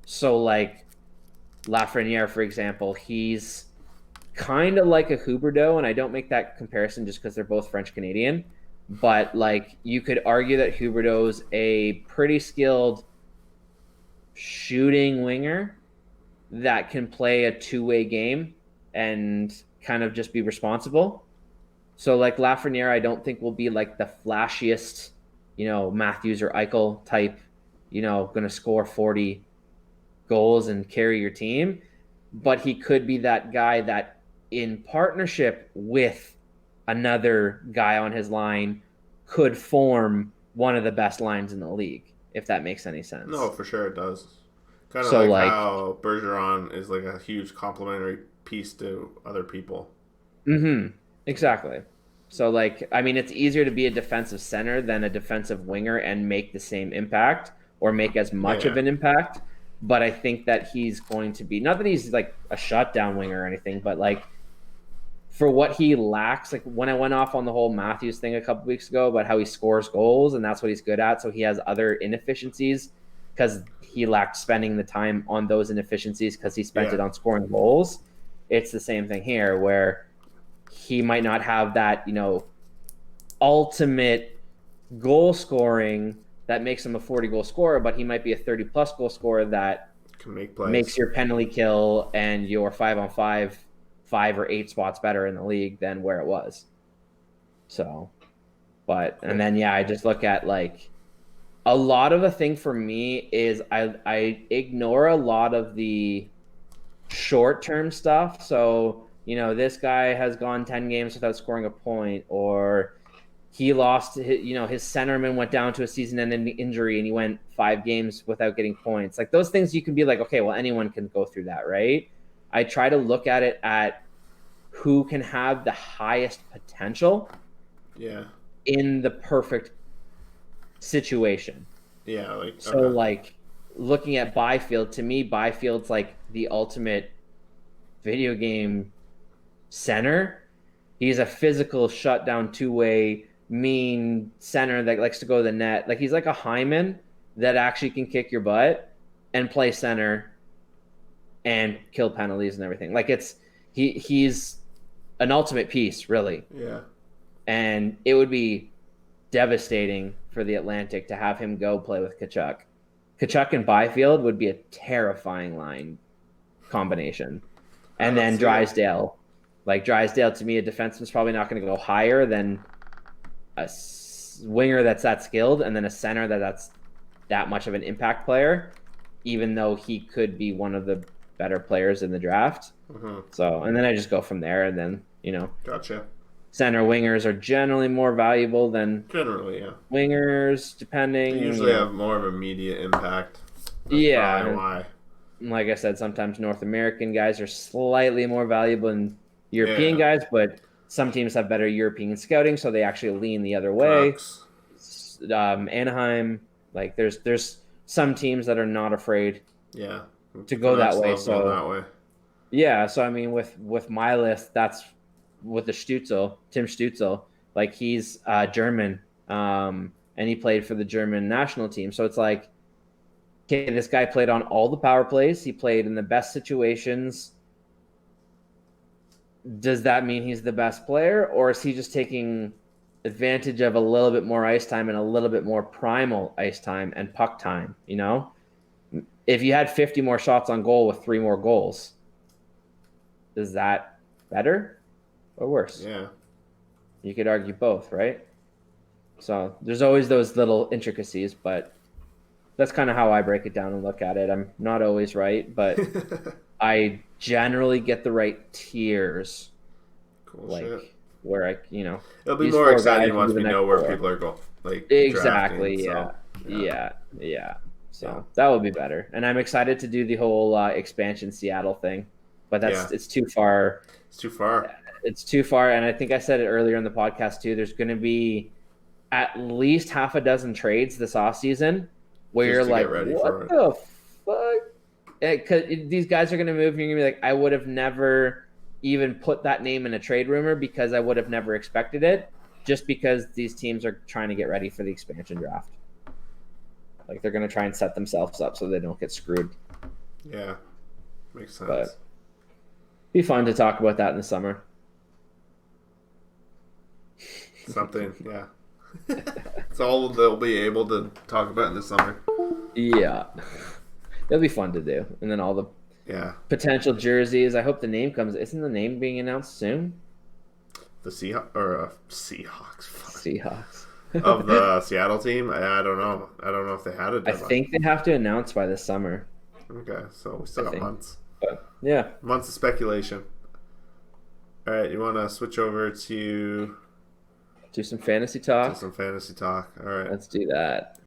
B: So like Lafreniere, for example, he's kind of like a Huberdeau, and I don't make that comparison just because they're both French Canadian. But like you could argue that Huberdeau's a pretty skilled shooting winger that can play a two-way game and kind of just be responsible. So like Lafreniere, I don't think will be like the flashiest, Matthews or Eichel type, going to score 40 goals and carry your team. But he could be that guy that in partnership with another guy on his line could form one of the best lines in the league, if that makes any sense.
A: No, for sure it does. Kind of
B: So
A: like how Bergeron is like a huge complementary piece to other people.
B: Exactly. So like, I mean, it's easier to be a defensive center than a defensive winger and make the same impact or make as much of an impact. But I think that he's going to be, not that he's like a shutdown winger or anything, but like for what he lacks, like when I went off on the whole Matthews thing a couple weeks ago about how he scores goals and that's what he's good at. So he has other inefficiencies because he lacked spending the time on those inefficiencies because he spent it on scoring goals. It's the same thing here where he might not have that, ultimate goal scoring that makes him a 40-goal scorer, but he might be a 30-plus goal scorer that
A: can make plays,
B: makes your penalty kill and your 5-on-5 5 or 8 spots better in the league than where it was. So, and then I just look at like a lot of the thing for me is I ignore a lot of the short-term stuff. So, this guy has gone 10 games without scoring a point, or he lost, his centerman went down to a season-ending injury and he went 5 games without getting points. Like those things you can be like, okay, well, anyone can go through that, right? I try to look at it at who can have the highest potential in the perfect situation.
A: Yeah.
B: Like looking at Byfield, to me, Byfield's like the ultimate video game center. He's a physical shutdown two-way mean center that likes to go to the net. Like he's like a Hyman that actually can kick your butt and play center and kill penalties and everything. Like he's an ultimate piece, really.
A: Yeah.
B: And it would be devastating for the Atlantic to have him go play with Tkachuk. Tkachuk and Byfield would be a terrifying line combination. And then Drysdale. Like Drysdale, to me, a defenseman's probably not going to go higher than a winger that's that skilled, and then a center that's that much of an impact player, even though he could be one of the better players in the draft. So, and then I just go from there, and then,
A: Gotcha.
B: Center wingers are generally more valuable than wingers, depending.
A: They usually have more of immediate impact. That's why.
B: Like I said, sometimes North American guys are slightly more valuable than European guys, but some teams have better European scouting, so they actually lean the other way. Anaheim, like there's some teams that are not afraid to go that way. So so I mean, with my list, that's with the Tim Stützle, like he's German, and he played for the German national team. So it's like, okay, this guy played on all the power plays. He played in the best situations. Does that mean he's the best player, or is he just taking advantage of a little bit more ice time and a little bit more primal ice time and puck time? If you had 50 more shots on goal with 3 more goals, is that better or worse?
A: Yeah.
B: You could argue both, right? So there's always those little intricacies, but that's kind of how I break it down and look at it. I'm not always right, but I generally get the right tiers.
A: Cool shit.
B: Where
A: it'll be more exciting once we know where people are going. Like
B: exactly,
A: drafting,
B: yeah. So that would be better. And I'm excited to do the whole expansion Seattle thing, but it's too far.
A: It's too far.
B: It's too far, and I think I said it earlier in the podcast too. There's going to be at least half a dozen trades this offseason where you're like, what the fuck? Because these guys are going to move, and you're going to be like, I would have never even put that name in a trade rumor because I would have never expected it, just because these teams are trying to get ready for the expansion draft. Like they're going to try and set themselves up so they don't get screwed.
A: Yeah, makes sense.
B: But be fun to talk about that in the summer.
A: Something, yeah. It's all they'll be able to talk about in the summer.
B: Yeah. It'll be fun to do. And then all the potential jerseys. I hope the name comes. Isn't the name being announced soon?
A: The Seahawks.
B: Seahawks.
A: Of the Seattle team? I don't know. I don't know if they had a deadline.
B: I think they have to announce by the summer.
A: Okay, so we still got months.
B: But, yeah.
A: Months of speculation. All right, you want to switch over to...
B: Do some fantasy talk?
A: All right.
B: Let's do that.